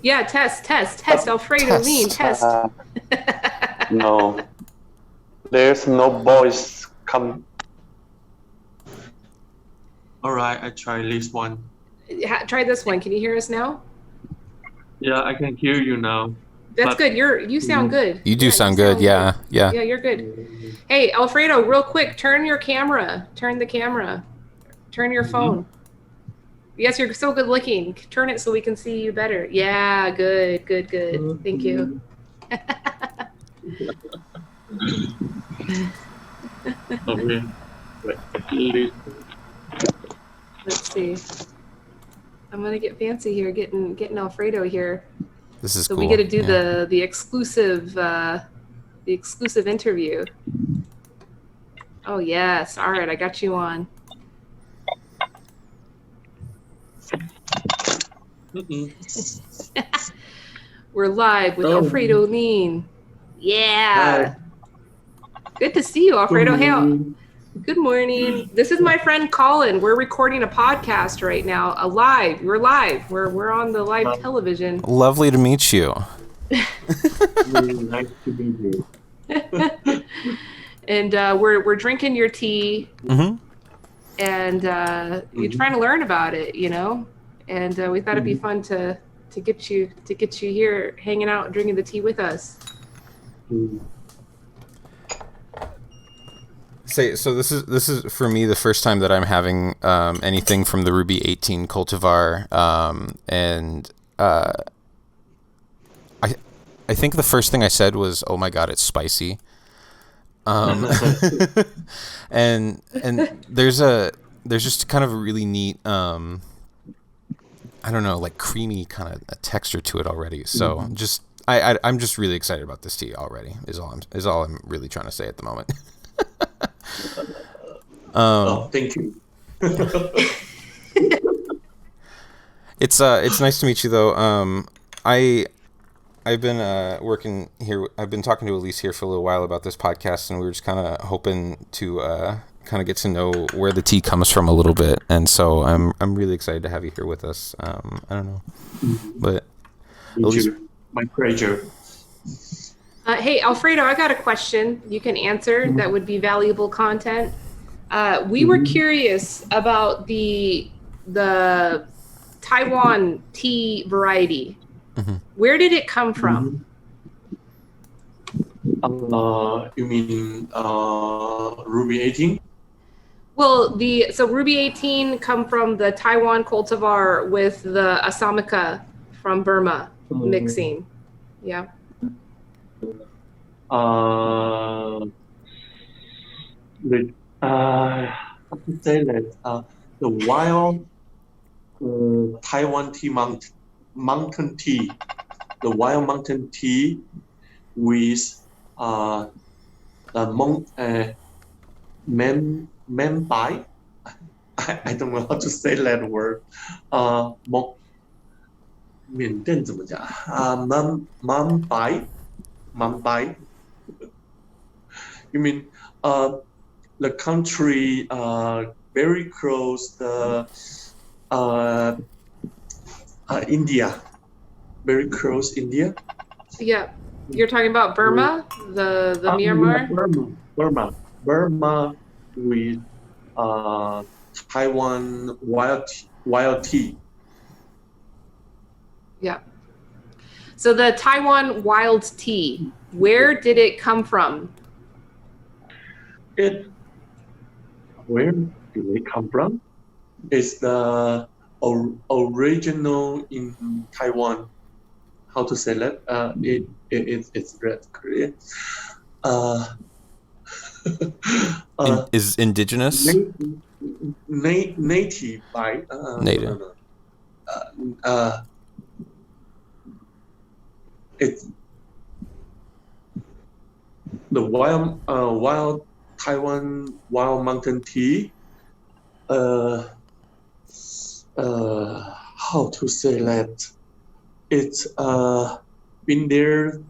[SPEAKER 2] Yeah, test. Alfredo, lean, test.
[SPEAKER 3] No, there's no voice come.
[SPEAKER 4] all right, I try this one.
[SPEAKER 2] Try this one. Can you hear us now?
[SPEAKER 4] Yeah, I can hear you now.
[SPEAKER 2] That's
[SPEAKER 4] But-
[SPEAKER 2] good. You sound good.
[SPEAKER 1] You do
[SPEAKER 2] Yeah,
[SPEAKER 1] sound good. Yeah.
[SPEAKER 2] Yeah, you're good. Hey, Alfredo, real quick, turn your camera. Turn the camera. Turn your phone. Yes, you're so good looking. Turn it so we can see you better. Yeah, good. Thank you.
[SPEAKER 4] Okay.
[SPEAKER 2] Let's see. I'm gonna get fancy here, getting Alfredo here.
[SPEAKER 1] This is
[SPEAKER 2] So
[SPEAKER 1] cool.
[SPEAKER 2] we get to do
[SPEAKER 1] Yeah.
[SPEAKER 2] the exclusive interview. Oh yes. All right, I got you on. We're live with
[SPEAKER 4] Oh.
[SPEAKER 2] Alfredo Lean. Yeah. Good to see you, Alfredo. Hey, good morning. This is my friend Collin. We're recording a podcast right now. We're live. We're on the live television.
[SPEAKER 1] Lovely to meet you.
[SPEAKER 4] Really nice to be here.
[SPEAKER 2] And we're drinking your tea,
[SPEAKER 1] Mm-hmm.
[SPEAKER 2] and you're trying to learn about it, you know. And we thought it'd be fun to get you here, hanging out, drinking the tea with us.
[SPEAKER 1] So this is for me the first time that I'm having anything from the Ruby 18 cultivar, and I think the first thing I said was, "Oh my God, it's spicy." And there's just kind of a really neat I don't know, like creamy kind of a texture to it already. So just I'm just really excited about this tea already. Is all I'm really trying to say at the moment.
[SPEAKER 4] Oh, thank you.
[SPEAKER 1] It's nice to meet you though. I I've been working here. I've been talking to Elyse here for a little while about this podcast, and we were just kind of hoping to kind of get to know where the tea comes from a little bit. And so I'm really excited to have you here with us. I don't know, but
[SPEAKER 4] Elyse, my pleasure.
[SPEAKER 2] Hey, Alfredo, I got a question you can answer that would be valuable content. We were curious about the Taiwan tea variety. Where did it come from?
[SPEAKER 4] You mean Ruby 18?
[SPEAKER 2] Well, so Ruby 18 come from the Taiwan cultivar with the Asamica from Burma mixing. Yeah.
[SPEAKER 4] How to say that? The wild Taiwan tea mountain tea, the wild mountain tea with membai. I don't know how to say that word. 缅甸怎么讲？Mumbai. You mean the country very close the India, very close India.
[SPEAKER 2] Yeah, you're talking about Burma, the Myanmar.
[SPEAKER 4] Burma with Taiwan wild tea.
[SPEAKER 2] Yeah. So the Taiwan wild tea, where did it come from?
[SPEAKER 4] Where did it come from? It's the original in Taiwan. How to say that? It's red Korean.
[SPEAKER 1] Is indigenous?
[SPEAKER 4] Native by
[SPEAKER 1] native.
[SPEAKER 4] It's the wild Taiwan wild mountain tea. How to say that? It's been there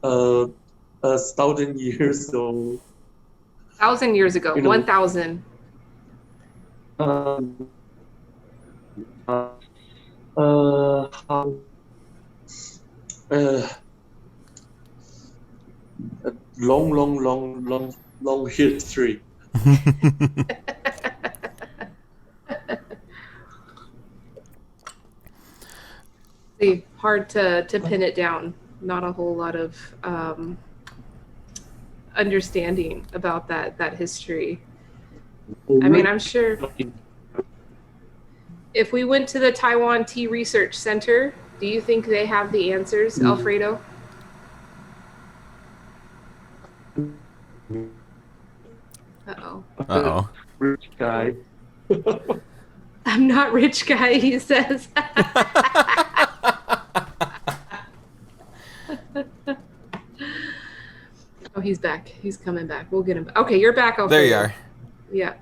[SPEAKER 4] 1,000 years ago.
[SPEAKER 2] 1,000 years ago. 1,000.
[SPEAKER 4] Long history.
[SPEAKER 2] Hard to pin it down. Not a whole lot of understanding about that history. I mean, I'm sure if we went to the Taiwan Tea Research Center, do you think they have the answers, Alfredo?
[SPEAKER 1] Uh-oh.
[SPEAKER 4] Rich guy.
[SPEAKER 2] I'm not rich guy, he says. Oh, he's back. He's coming back. We'll get him. Okay, you're back, Alfredo.
[SPEAKER 1] There you are.
[SPEAKER 2] Yeah.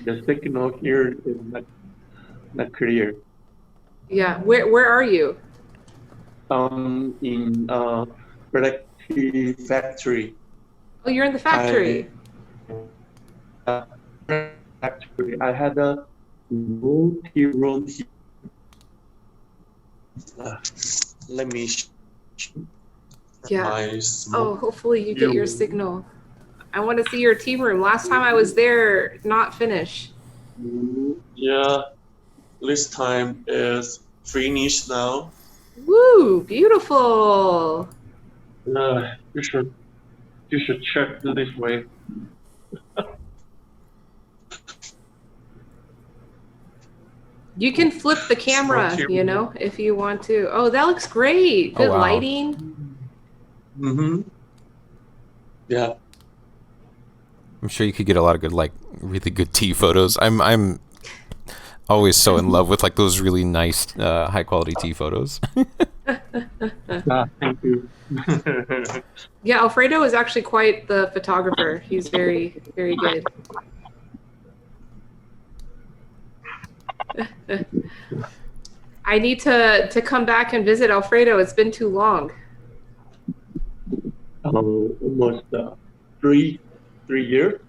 [SPEAKER 4] The signal here is not clear.
[SPEAKER 2] Yeah. Where are you?
[SPEAKER 4] In black tea factory.
[SPEAKER 2] Oh, you're in the factory.
[SPEAKER 4] Factory. I had a tea room here. Let me.
[SPEAKER 2] Yeah. Oh, hopefully you get your signal. I want to see your tea room. Last time I was there, not finished.
[SPEAKER 4] Yeah. This time is finished now.
[SPEAKER 2] Woo! Beautiful.
[SPEAKER 4] You should check this way.
[SPEAKER 2] You can flip the camera, you know, if you want to. Oh, that looks great. Good lighting.
[SPEAKER 4] Yeah.
[SPEAKER 1] I'm sure you could get a lot of good, like, really good tea photos. I'm always so in love with, like, those really nice, high quality tea photos.
[SPEAKER 4] Thank you.
[SPEAKER 2] Yeah, Alfredo is actually quite the photographer. He's very, very good. I need to come back and visit Alfredo. It's been too long.
[SPEAKER 4] Almost 3 years.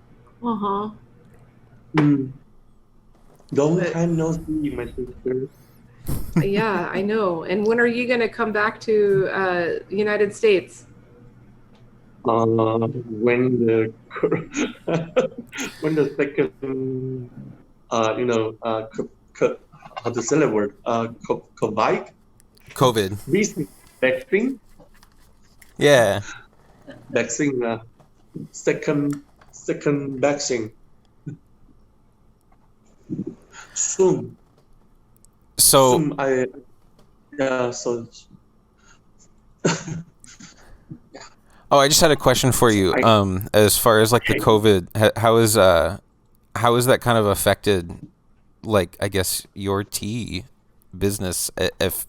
[SPEAKER 2] Uh-huh.
[SPEAKER 4] Long time no see, my sister.
[SPEAKER 2] Yeah, I know. And when are you going to come back to United States?
[SPEAKER 4] When the when the second how to say the word
[SPEAKER 1] COVID.
[SPEAKER 4] recent vaccine
[SPEAKER 1] Yeah.
[SPEAKER 4] second vaccine soon.
[SPEAKER 1] So
[SPEAKER 4] Soon so
[SPEAKER 1] I just had a question for you. As far as like the COVID, how is that kind of affected, like, I guess, your tea business, if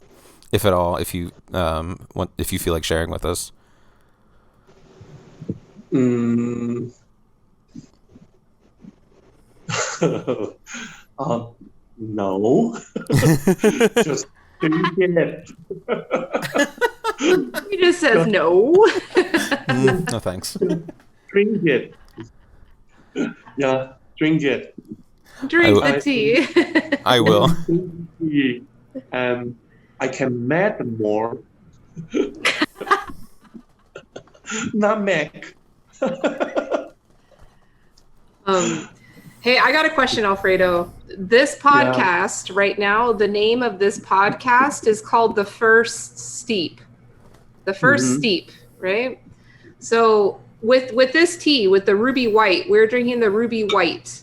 [SPEAKER 1] at all, if you feel like sharing with us?
[SPEAKER 4] No. Just drink it.
[SPEAKER 2] He just says no.
[SPEAKER 1] No thanks.
[SPEAKER 4] Drink it. Yeah, drink it.
[SPEAKER 2] Drink the tea.
[SPEAKER 1] I will.
[SPEAKER 4] And I can mad more. Not Mac.
[SPEAKER 2] Hey, I got a question, Alfredo. This podcast right now, the name of this podcast is called The First Steep. The First Steep, right? So with this tea, with the ruby white, we're drinking the ruby white.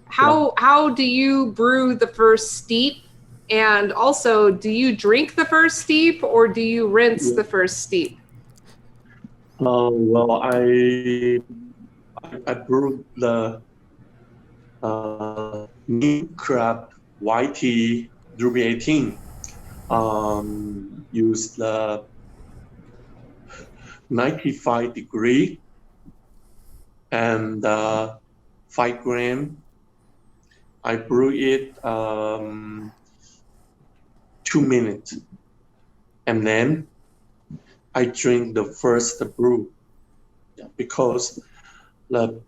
[SPEAKER 2] How do you brew the first steep? And also, do you drink the first steep or do you rinse the first steep?
[SPEAKER 4] Well, I brewed the new crab white tea ruby 18. Use the 95 degree and 5 gram. I brew it 2 minutes, and then I drink the first brew, because the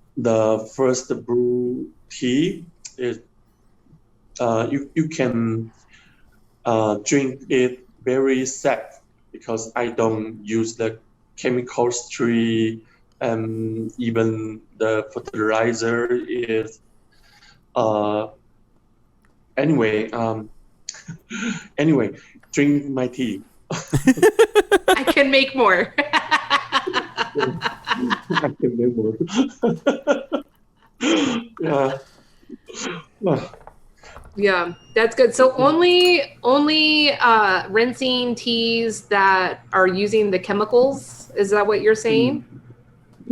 [SPEAKER 4] first brew tea is you can drink it very safe, because I don't use the chemistry, and even the fertilizer is anyway, drink my tea.
[SPEAKER 2] I can make more.
[SPEAKER 4] I can make more.
[SPEAKER 2] Yeah, that's good. So only rinsing teas that are using the chemicals. Is that what you're saying?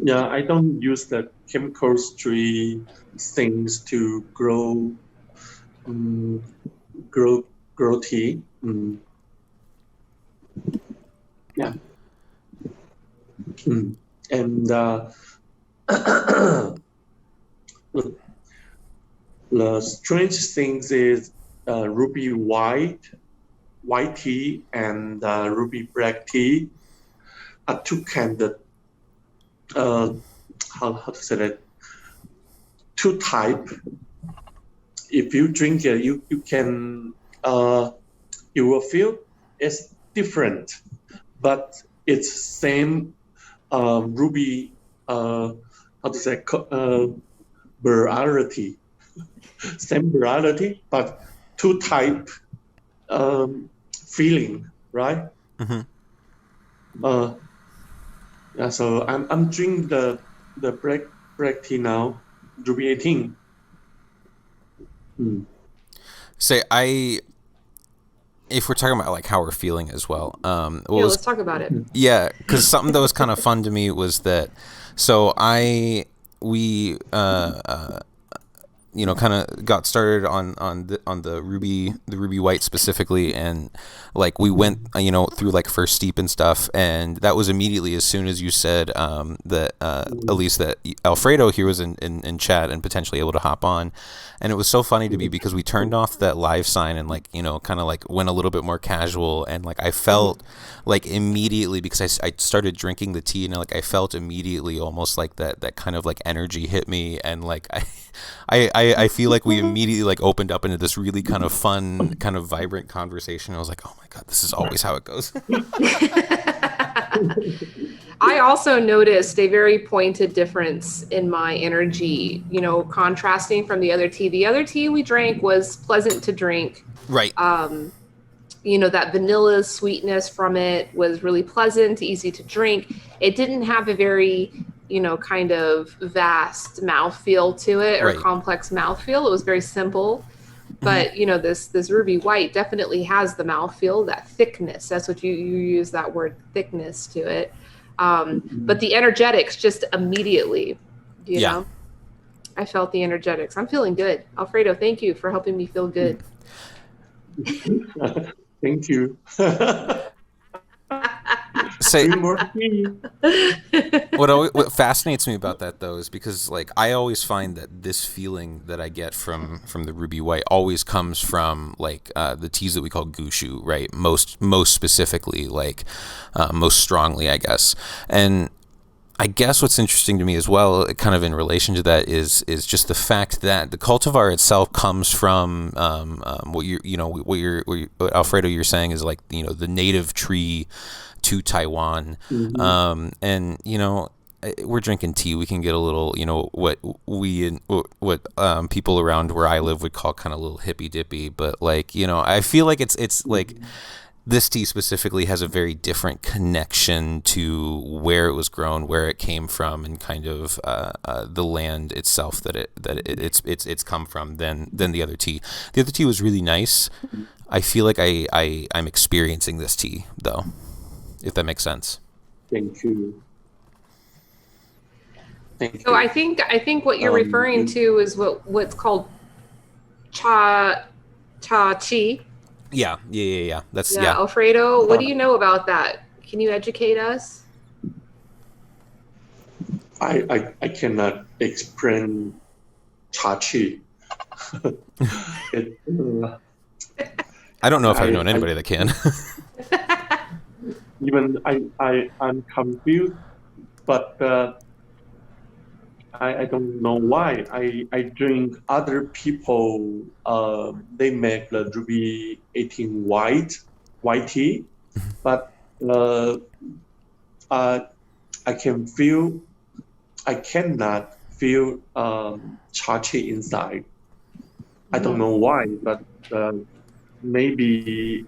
[SPEAKER 4] Yeah, I don't use the chemistry things to grow tea. Yeah. And the strange things is ruby white tea and ruby black tea are two kind of how to say that, two type. If you drink it, you can you will feel it's different, but it's same ruby how to say variety, same variety, but two type feeling, right? Yeah, so I'm drinking the black tea now, ruby 18.
[SPEAKER 1] Say, if we're talking about like how we're feeling as well,
[SPEAKER 2] let's talk about it.
[SPEAKER 1] Yeah, because something that was kind of fun to me was that, so kind of got started on the ruby white specifically, and like we went through like first steep and stuff, and that was immediately as soon as you said that Elyse, that Alfredo here was in chat and potentially able to hop on, and it was so funny to me because we turned off that live sign and like kind of like went a little bit more casual, and like I felt like immediately, because I started drinking the tea, and like I felt immediately almost like that kind of like energy hit me, and like I feel like we immediately like opened up into this really kind of fun, kind of vibrant conversation. I was like, oh my God, this is always how it goes.
[SPEAKER 2] I also noticed a very pointed difference in my energy, contrasting from the other tea. The other tea we drank was pleasant to drink.
[SPEAKER 1] Right.
[SPEAKER 2] That vanilla sweetness from it was really pleasant, easy to drink. It didn't have a very, kind of vast mouthfeel to it, or
[SPEAKER 1] Right.
[SPEAKER 2] complex mouthfeel. It was very simple. But, this ruby white definitely has the mouthfeel, that thickness. That's what you use, that word thickness to it. But the energetics just immediately, you know, I felt the energetics. I'm feeling good. Alfredo, thank you for helping me feel good.
[SPEAKER 4] Thank you.
[SPEAKER 1] Say,
[SPEAKER 4] Three more tea.
[SPEAKER 1] what fascinates me about that though is because like I always find that this feeling that I get from the ruby white always comes from like the teas that we call gushu, right? Most specifically, like most strongly, I guess. And I guess what's interesting to me as well, kind of in relation to that, is just the fact that the cultivar itself comes from what Alfredo, you're saying is like the native tree to Taiwan, and we're drinking tea. We can get a little what people around where I live would call kind of a little hippy dippy, but like I feel like it's like. This tea specifically has a very different connection to where it was grown, where it came from, and kind of the land itself that it's come from than the other tea. The other tea was really nice. I feel like I'm experiencing this tea though, if that makes sense.
[SPEAKER 4] Thank you. Thank you.
[SPEAKER 2] So I think what you're referring to is what's called cha chi.
[SPEAKER 1] Yeah. That's
[SPEAKER 2] Alfredo, what do you know about that? Can you educate us?
[SPEAKER 4] I cannot explain chachi.
[SPEAKER 1] I don't know if I've known anybody that can.
[SPEAKER 4] Even I'm confused, but I don't know why. I drink other people. They make the ruby 18 white tea, but I cannot feel chachi inside. I don't know why, but maybe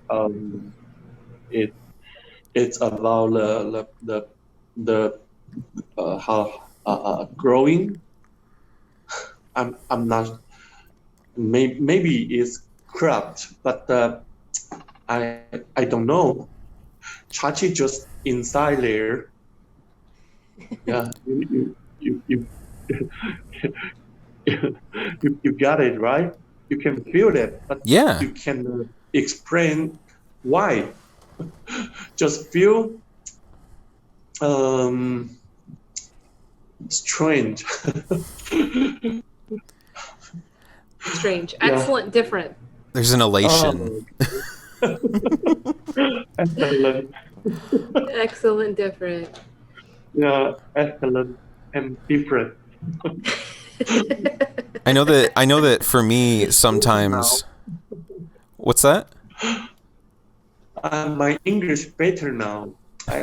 [SPEAKER 4] it's about the how growing. I'm not. Maybe it's corrupt, but I don't know. Chachi just inside there. Yeah, you you got it right. You can feel it, but
[SPEAKER 1] Yeah.
[SPEAKER 4] you can explain why. Just feel strange.
[SPEAKER 2] Strange.
[SPEAKER 4] Yeah.
[SPEAKER 2] Excellent. Different.
[SPEAKER 1] There's an elation.
[SPEAKER 4] Excellent.
[SPEAKER 2] Excellent. Different.
[SPEAKER 4] Yeah, excellent and different.
[SPEAKER 1] I know that for me sometimes. What's that?
[SPEAKER 4] My English better now.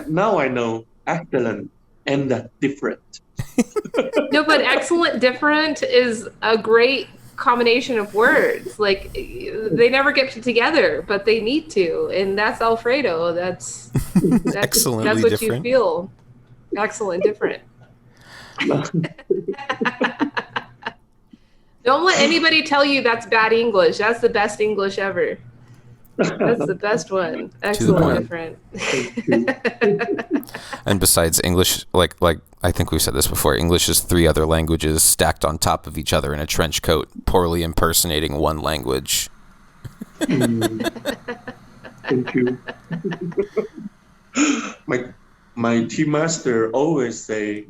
[SPEAKER 4] Now I know excellent and different.
[SPEAKER 2] No, but excellent different is a great combination of words. Like they never get together, but they need to, and that's Alfredo. That's
[SPEAKER 1] Excellently
[SPEAKER 2] that's what
[SPEAKER 1] different.
[SPEAKER 2] you feel. Excellent different. Don't let anybody tell you that's bad English. That's the best English ever. That's the best one.
[SPEAKER 1] the
[SPEAKER 2] Excellent,
[SPEAKER 1] point.
[SPEAKER 2] my friend.
[SPEAKER 1] And besides English, like I think we've said this before, English is 3 other languages stacked on top of each other in a trench coat, poorly impersonating one language.
[SPEAKER 4] Thank you. My tea master always say,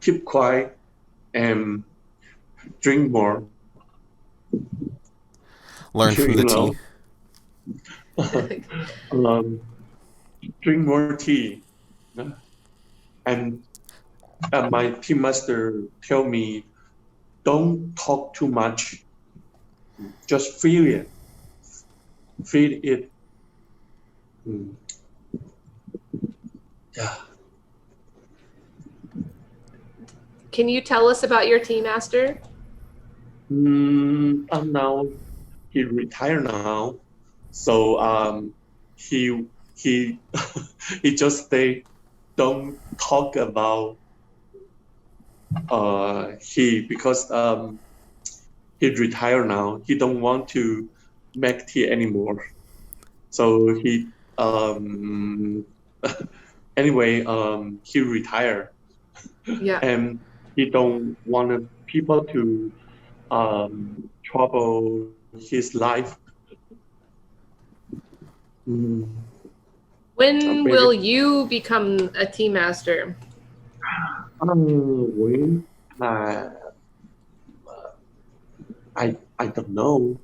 [SPEAKER 4] keep quiet and drink more.
[SPEAKER 1] Learn from the tea.
[SPEAKER 4] Drink more tea. And my tea master tell me, don't talk too much. Just feel it. Feel it. Yeah.
[SPEAKER 2] Can you tell us about your tea master?
[SPEAKER 4] Now he retired now, so he he just say, don't talk about because he retired now. He don't want to make tea anymore. So he anyway he retired.
[SPEAKER 2] Yeah.
[SPEAKER 4] And he don't want people to trouble his life.
[SPEAKER 2] When will you become a tea master?
[SPEAKER 4] When I don't know.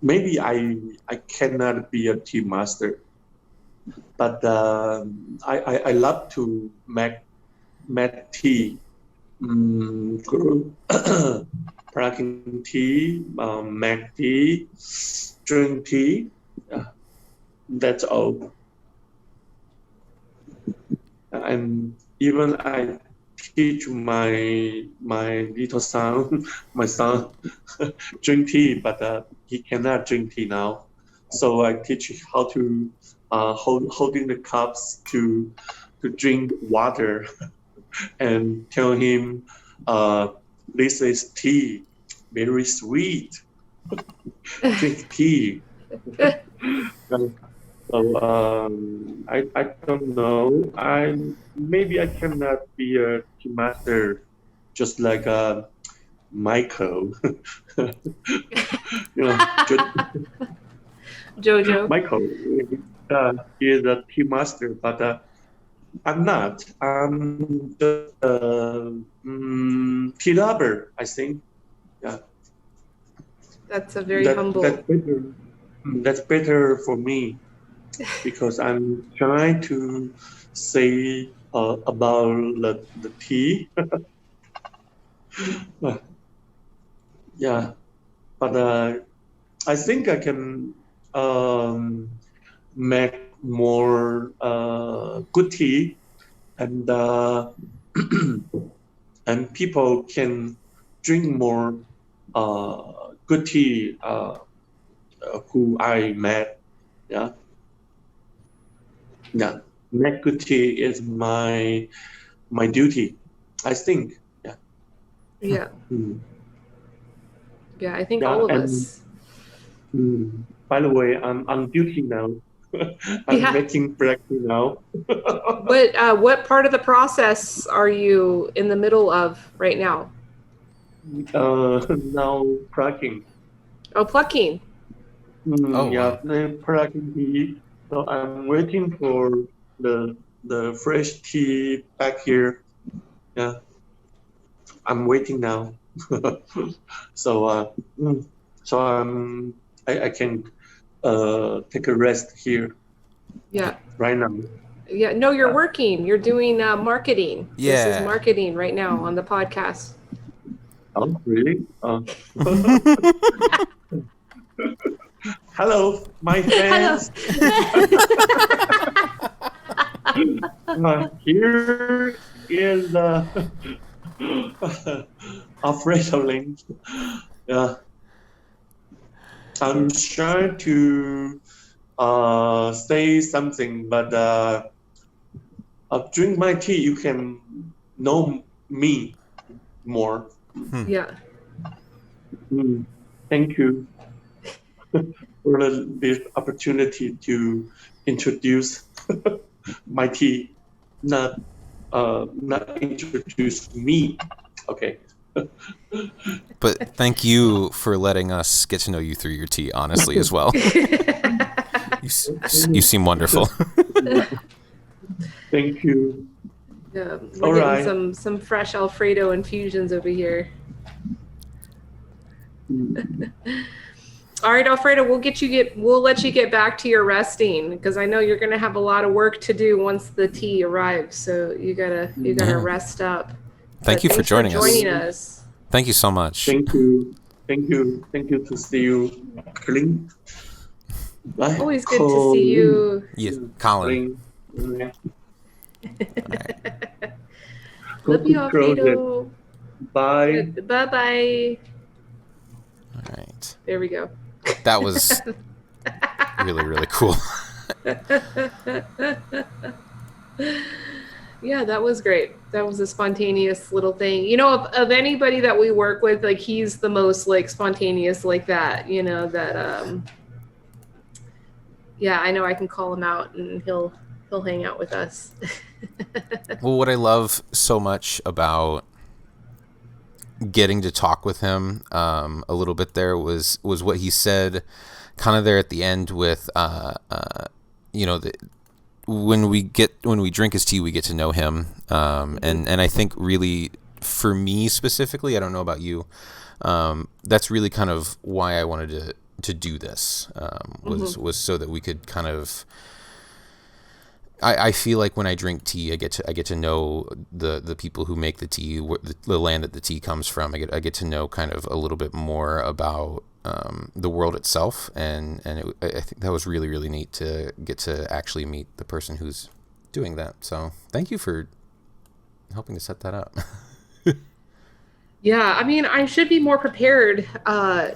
[SPEAKER 4] Maybe I cannot be a tea master, but I love to make tea. Cracking tea, make tea, drink tea. That's all. And even I teach my little son, my son, drink tea, but he cannot drink tea now. So I teach how to holding the cups to drink water, and tell him this is tea, very sweet. Drink tea. So I don't know. Maybe I cannot be a tea master, just like Michael.
[SPEAKER 2] Jojo.
[SPEAKER 4] Michael, he is a tea master, but I'm not. I'm just tea lover, I think. Yeah.
[SPEAKER 2] That's a very humble.
[SPEAKER 4] That's better for me, because I'm trying to say about the tea. Yeah, but I think I can make more good tea, and and people can drink more good tea who I met. Yeah. Yeah, make good tea is my duty, I think. Yeah.
[SPEAKER 2] Yeah. Yeah, I think
[SPEAKER 4] Yeah,
[SPEAKER 2] all of
[SPEAKER 4] and,
[SPEAKER 2] us.
[SPEAKER 4] By the way, I'm on duty now. I'm making black tea now.
[SPEAKER 2] What part of the process are you in the middle of right now?
[SPEAKER 4] Now plucking.
[SPEAKER 2] Oh, plucking.
[SPEAKER 4] Yeah, plucking tea. So I'm waiting for the fresh tea back here. Yeah, I'm waiting now. So I can take a rest here.
[SPEAKER 2] Yeah.
[SPEAKER 4] Right now.
[SPEAKER 2] Yeah. No, you're working. You're doing marketing.
[SPEAKER 1] Yeah.
[SPEAKER 2] This is marketing right now on the podcast.
[SPEAKER 4] Oh, really? Hello, my fans. Here is Alfredo Li. Yeah. I'm trying to say something, but drink my tea. You can know me more.
[SPEAKER 2] Yeah.
[SPEAKER 4] Thank you. for the opportunity to introduce my tea, not introduce me. Okay.
[SPEAKER 1] But thank you for letting us get to know you through your tea, honestly, as well. You seem wonderful.
[SPEAKER 4] Thank you.
[SPEAKER 2] Yeah,
[SPEAKER 4] All
[SPEAKER 2] we're
[SPEAKER 4] right.
[SPEAKER 2] getting some fresh Alfredo infusions over here. All right, Alfredo, we'll let you get back to your resting because I know you're gonna have a lot of work to do once the tea arrives. So you gotta rest up.
[SPEAKER 1] Thank you for
[SPEAKER 2] thanks
[SPEAKER 1] joining
[SPEAKER 2] us.
[SPEAKER 1] Thank you so much.
[SPEAKER 4] Thank you to see you, Collin. Bye.
[SPEAKER 2] Always good to see you.
[SPEAKER 1] Yes, Collin.
[SPEAKER 4] Yeah.
[SPEAKER 2] Love you, Alfredo.
[SPEAKER 4] Bye.
[SPEAKER 2] Bye.
[SPEAKER 1] All right.
[SPEAKER 2] There we go.
[SPEAKER 1] That was really, really cool.
[SPEAKER 2] Yeah, that was great. That was a spontaneous little thing. You know, of anybody that we work with, like he's the most like spontaneous like that, you know, that yeah, I know I can call him out and he'll hang out with us.
[SPEAKER 1] Well, what I love so much about getting to talk with him a little bit there was what he said kind of there at the end with you know, when we drink his tea we get to know him, and I think really for me specifically, I don't know about you, that's really kind of why I wanted to do this, was so that we could kind of I feel like when I drink tea, I get to know the people who make the tea, the land that the tea comes from. I get to know kind of a little bit more about the world itself, and I think that was really, really neat to get to actually meet the person who's doing that. So thank you for helping to set that up.
[SPEAKER 2] Yeah, I mean, I should be more prepared,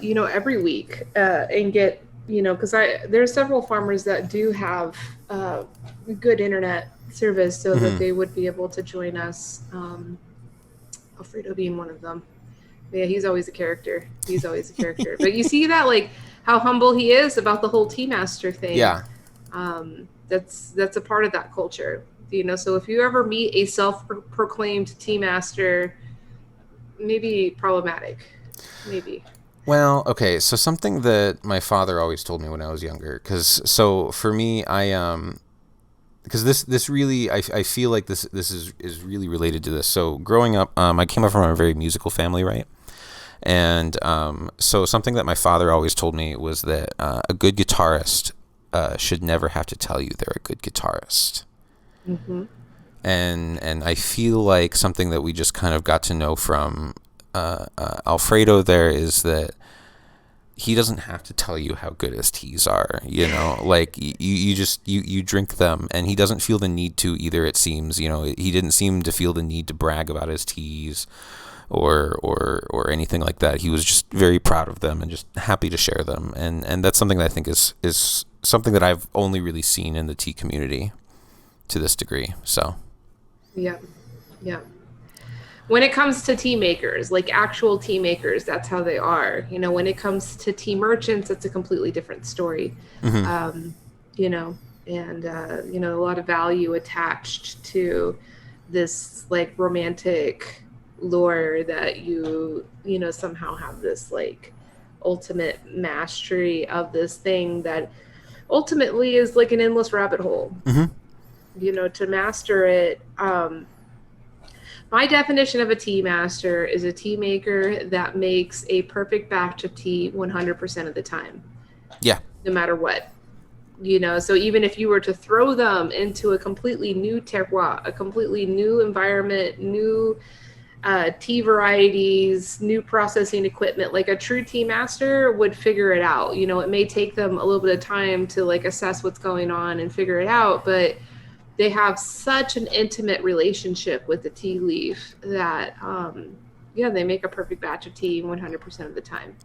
[SPEAKER 2] you know, every week and get, you know, because there's several farmers that do have good internet service so that they would be able to join us. Alfredo being one of them. Yeah, he's always a character. But you see that, like, how humble he is about the whole Tea Master thing.
[SPEAKER 1] Yeah.
[SPEAKER 2] That's a part of that culture, you know. So if you ever meet a self-proclaimed Tea Master, maybe problematic, maybe.
[SPEAKER 1] Well, okay, so something that my father always told me when I was younger, so for me, because this really, I feel like this is really related to this. So growing up, I came up from a very musical family, right? And so something that my father always told me was that a good guitarist should never have to tell you they're a good guitarist.
[SPEAKER 2] Mm-hmm.
[SPEAKER 1] And I feel like something that we just kind of got to know from Alfredo there is that he doesn't have to tell you how good his teas are, you know, like you drink them, and he doesn't feel the need to either, it seems. You know, he didn't seem to feel the need to brag about his teas or anything like that. He was just very proud of them and just happy to share them, and that's something that I think is something that I've only really seen in the tea community to this degree. So
[SPEAKER 2] yeah. When it comes to tea makers, like actual tea makers, that's how they are. You know, when it comes to tea merchants, it's a completely different story.
[SPEAKER 1] mm-hmm.
[SPEAKER 2] You know, and you know, a lot of value attached to this like romantic lore that you know, somehow have this like ultimate mastery of this thing that ultimately is like an endless rabbit hole.
[SPEAKER 1] Mm-hmm.
[SPEAKER 2] You know, to master it. My definition of a tea master is a tea maker that makes a perfect batch of tea 100% of the time.
[SPEAKER 1] Yeah.
[SPEAKER 2] No matter what. You know, so even if you were to throw them into a completely new terroir, a completely new environment, new tea varieties, new processing equipment, like a true tea master would figure it out. You know, it may take them a little bit of time to like assess what's going on and figure it out, but they have such an intimate relationship with the tea leaf that, yeah, they make a perfect batch of tea 100% of the time.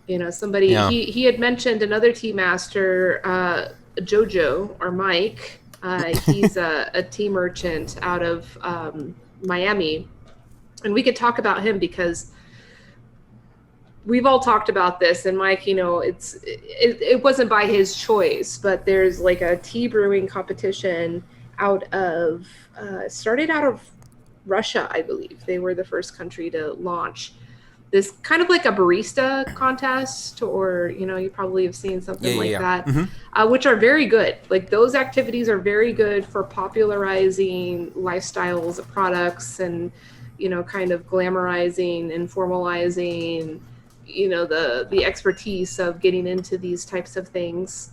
[SPEAKER 2] You know, somebody,
[SPEAKER 1] Yeah.
[SPEAKER 2] he had mentioned another tea master, Jojo or Mike. He's a tea merchant out of Miami. And we could talk about him because we've all talked about this, and Mike, it wasn't by his choice, but there's like a tea brewing competition started out of Russia, I believe. They were the first country to launch this kind of like a barista contest, or you probably have seen something that, which are very good. Like those activities are very good for popularizing lifestyles of products, and kind of glamorizing and formalizing the expertise of getting into these types of things.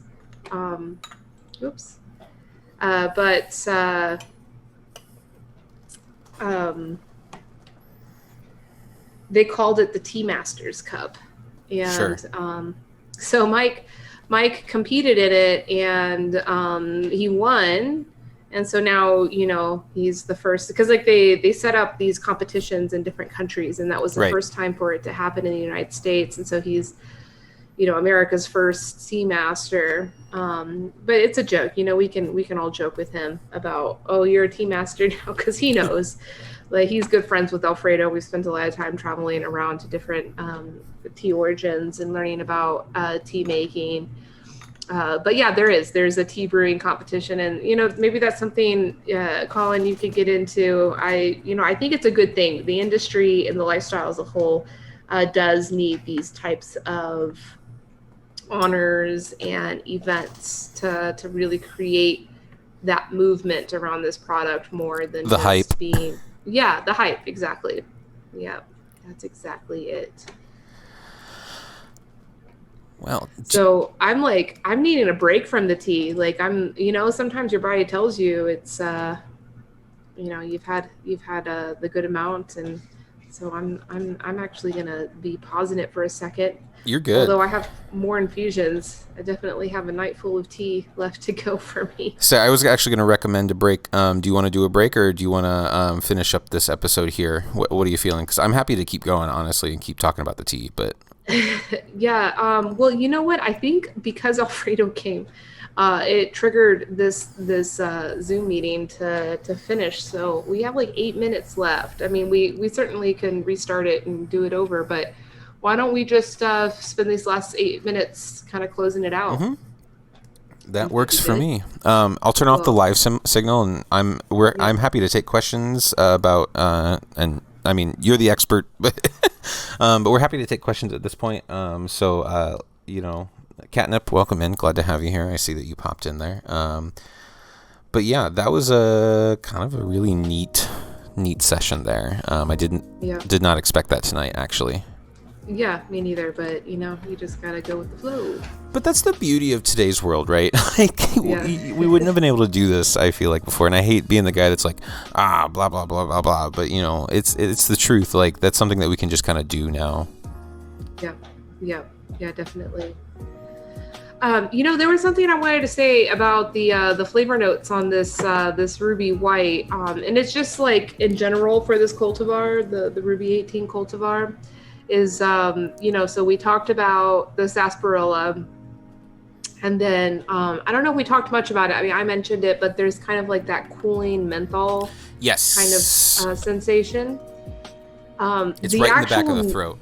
[SPEAKER 2] They called it the Tea Masters Cup, and
[SPEAKER 1] sure.
[SPEAKER 2] So Mike competed in it, and he won. And so now he's the first, because like they set up these competitions in different countries, and that was the first time for it to happen in the United States. And so he's America's first tea master. But it's a joke. We can all joke with him about, oh, you're a tea master now, because he knows. Like he's good friends with Alfredo. We spent a lot of time traveling around to different tea origins and learning about tea making. But yeah, there's a tea brewing competition, and maybe that's something, Collin, you could get into. I think it's a good thing. The industry and the lifestyle as a whole does need these types of honors and events to really create that movement around this product more than
[SPEAKER 1] the hype.
[SPEAKER 2] The hype, exactly. Yeah, that's exactly it.
[SPEAKER 1] Well,
[SPEAKER 2] so I'm needing a break from the tea. Like sometimes your body tells you it's, you've had the good amount, and so I'm actually gonna be pausing it for a second.
[SPEAKER 1] You're good.
[SPEAKER 2] Although I have more infusions, I definitely have a night full of tea left to go for me.
[SPEAKER 1] So I was actually going to recommend a break. Do you want to do a break, or do you want to finish up this episode here? What are you feeling? Because I'm happy to keep going, honestly, and keep talking about the tea. But
[SPEAKER 2] yeah. Well, you know what? I think because Alfredo came, it triggered this Zoom meeting to finish. So we have like 8 minutes left. I mean, we certainly can restart it and do it over, but why don't we just spend these last 8 minutes kind of closing it out?
[SPEAKER 1] Mm-hmm. That works for me. I'll turn off the live signal, and I'm happy to take questions about. And I mean, you're the expert, but we're happy to take questions at this point. So Catnip, welcome in. Glad to have you here. I see that you popped in there. But yeah, that was a kind of a really neat session there. I did not expect that tonight, actually.
[SPEAKER 2] Yeah, me neither, but you just gotta go with the flow.
[SPEAKER 1] But that's the beauty of today's world, right? Like we wouldn't have been able to do this, I feel like, before, and I hate being the guy that's like, blah blah blah blah blah, but it's the truth. Like that's something that we can just kind of do now.
[SPEAKER 2] Yeah, definitely. There was something I wanted to say about the flavor notes on this Ruby White, and it's just like in general for this cultivar, the Ruby 18 cultivar. Is so we talked about the sarsaparilla, and then I don't know if we talked much about it. I mean, I mentioned it, but there's kind of like that cooling menthol kind of sensation.
[SPEAKER 1] It's right in the back of the throat.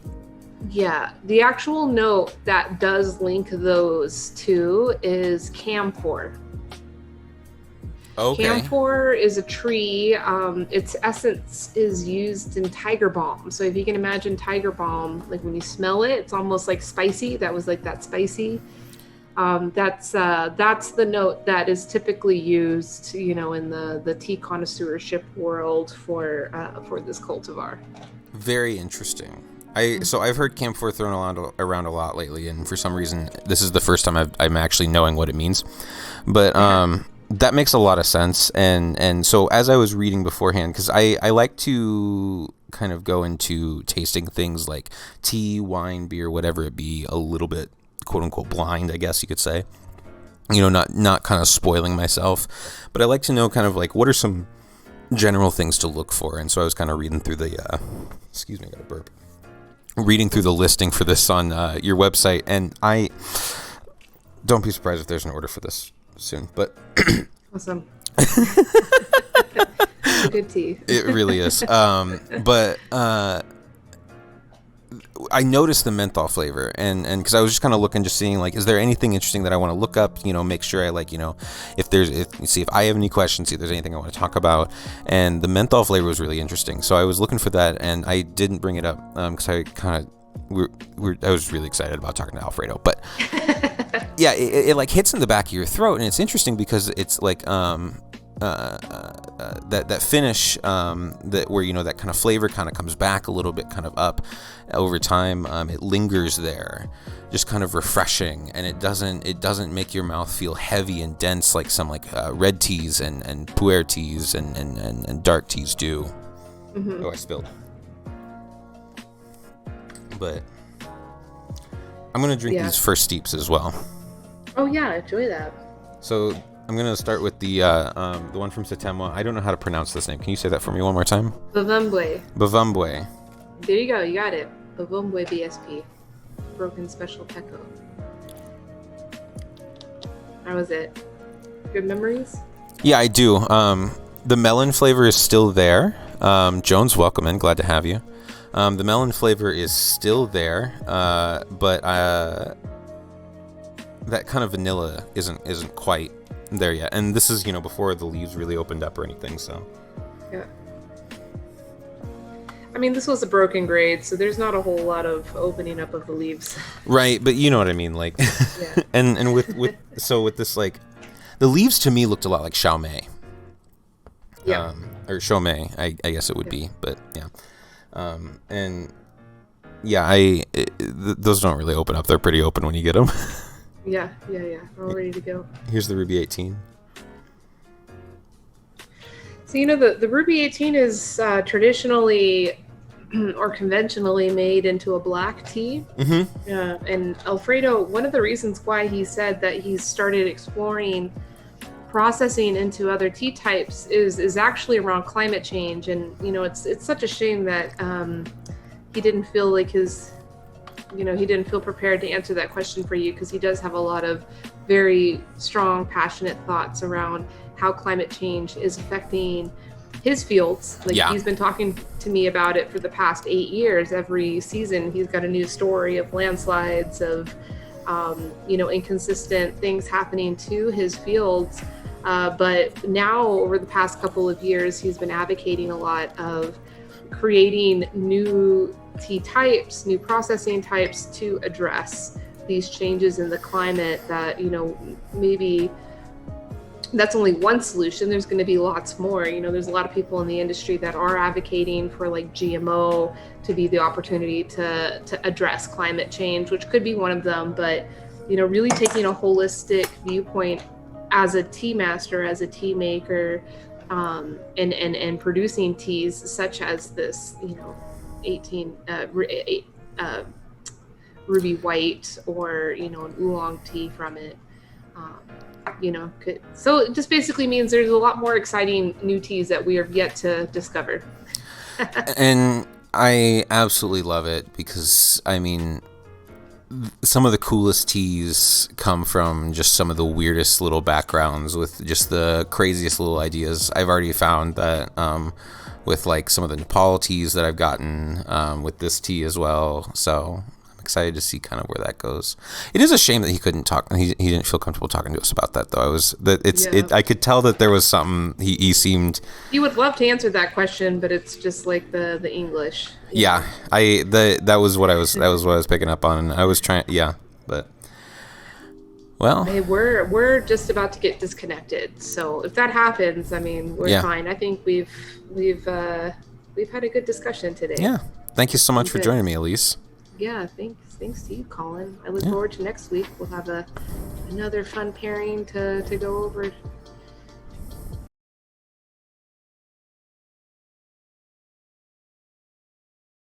[SPEAKER 2] Yeah, the actual note that does link those two is camphor.
[SPEAKER 1] Okay.
[SPEAKER 2] Camphor is a tree. Its essence is used in tiger balm. So if you can imagine tiger balm, like when you smell it, it's almost like spicy. That was like that spicy. That's the note that is typically used, in the tea connoisseurship world for this cultivar.
[SPEAKER 1] Very interesting. So I've heard camphor thrown around a lot lately, and for some reason, this is the first time I'm actually knowing what it means. But that makes a lot of sense, and so as I was reading beforehand, because I like to kind of go into tasting things like tea, wine, beer, whatever it be, a little bit quote unquote blind, I guess you could say. Not kind of spoiling myself, but I like to know kind of like what are some general things to look for, and so I was kind of reading through the excuse me, I got a burp. Reading through the listing for this on your website, and I don't be surprised if there's an order for this soon, but
[SPEAKER 2] awesome. Good tea.
[SPEAKER 1] It really is. But I noticed the menthol flavor, and because I was just kind of looking, just seeing like, is there anything interesting that I want to look up? Make sure I like, see if I have any questions, see if there's anything I want to talk about. And the menthol flavor was really interesting, so I was looking for that, and I didn't bring it up because I kind of I was really excited about talking to Alfredo, but yeah, it like hits in the back of your throat, and it's interesting because it's like that finish that where that kind of flavor kind of comes back a little bit, kind of up over time. It lingers there, just kind of refreshing, and it doesn't make your mouth feel heavy and dense like some like red teas and pu'er teas and dark teas do. Mm-hmm. Oh, I spilled. But I'm gonna drink these first steeps as well.
[SPEAKER 2] Oh yeah, enjoy that.
[SPEAKER 1] So I'm gonna start with the one from Satemwa. I don't know how to pronounce this name. Can you say that for me one more time?
[SPEAKER 2] Bvumbwe.
[SPEAKER 1] Bvumbwe.
[SPEAKER 2] There you go. You got it. Bvumbwe BSP. Broken Special Peco. How was it? Good memories?
[SPEAKER 1] Yeah, I do. The melon flavor is still there. Jones, welcome in. Glad to have you. The melon flavor is still there, but that kind of vanilla isn't quite there yet. And this is, before the leaves really opened up or anything, so.
[SPEAKER 2] Yeah. I mean, this was a broken grade, so there's not a whole lot of opening up of the leaves.
[SPEAKER 1] Right, but you know what I mean, like. Yeah. and with this, like, the leaves to me looked a lot like Xiao Mei.
[SPEAKER 2] Yeah.
[SPEAKER 1] Or Xiao Mei, I guess it would be, but yeah. And yeah, those don't really open up. They're pretty open when you get them.
[SPEAKER 2] Yeah. All ready to go.
[SPEAKER 1] Here's the Ruby 18.
[SPEAKER 2] So, the Ruby 18 is traditionally or conventionally made into a black tea. Mm-hmm. And Alfredo, one of the reasons why he said that he started exploring processing into other tea types is actually around climate change. And, it's such a shame that he didn't feel like he didn't feel prepared to answer that question for you, because he does have a lot of very strong, passionate thoughts around how climate change is affecting his fields. He's been talking to me about it for the past 8 years. Every season, he's got a new story of landslides, of, inconsistent things happening to his fields. But now, over the past couple of years, he's been advocating a lot of creating new tea types, new processing types to address these changes in the climate that, maybe that's only one solution. There's going to be lots more. There's a lot of people in the industry that are advocating for like GMO to be the opportunity to address climate change, which could be one of them. But, really taking a holistic viewpoint as a tea master, as a tea maker, and producing teas such as this, 18 ruby white, or an oolong tea from it. So it just basically means there's a lot more exciting new teas that we have yet to discover.
[SPEAKER 1] And I absolutely love it, because some of the coolest teas come from just some of the weirdest little backgrounds with just the craziest little ideas. I've already found that with like some of the Nepal teas that I've gotten with this tea as well. So I'm excited to see kind of where that goes. It is a shame that he couldn't talk. He didn't feel comfortable talking to us about that, though. I could tell that there was something he seemed.
[SPEAKER 2] He would love to answer that question, but it's just like the English.
[SPEAKER 1] Yeah, that was what I was picking up on. I was trying. Yeah, but. Well,
[SPEAKER 2] hey, we're just about to get disconnected, so if that happens, we're fine. I think we've had a good discussion today.
[SPEAKER 1] Yeah, thank you so much for joining me, Elyse.
[SPEAKER 2] Yeah, thanks to you, Collin. I look forward to next week. We'll have another fun pairing to go over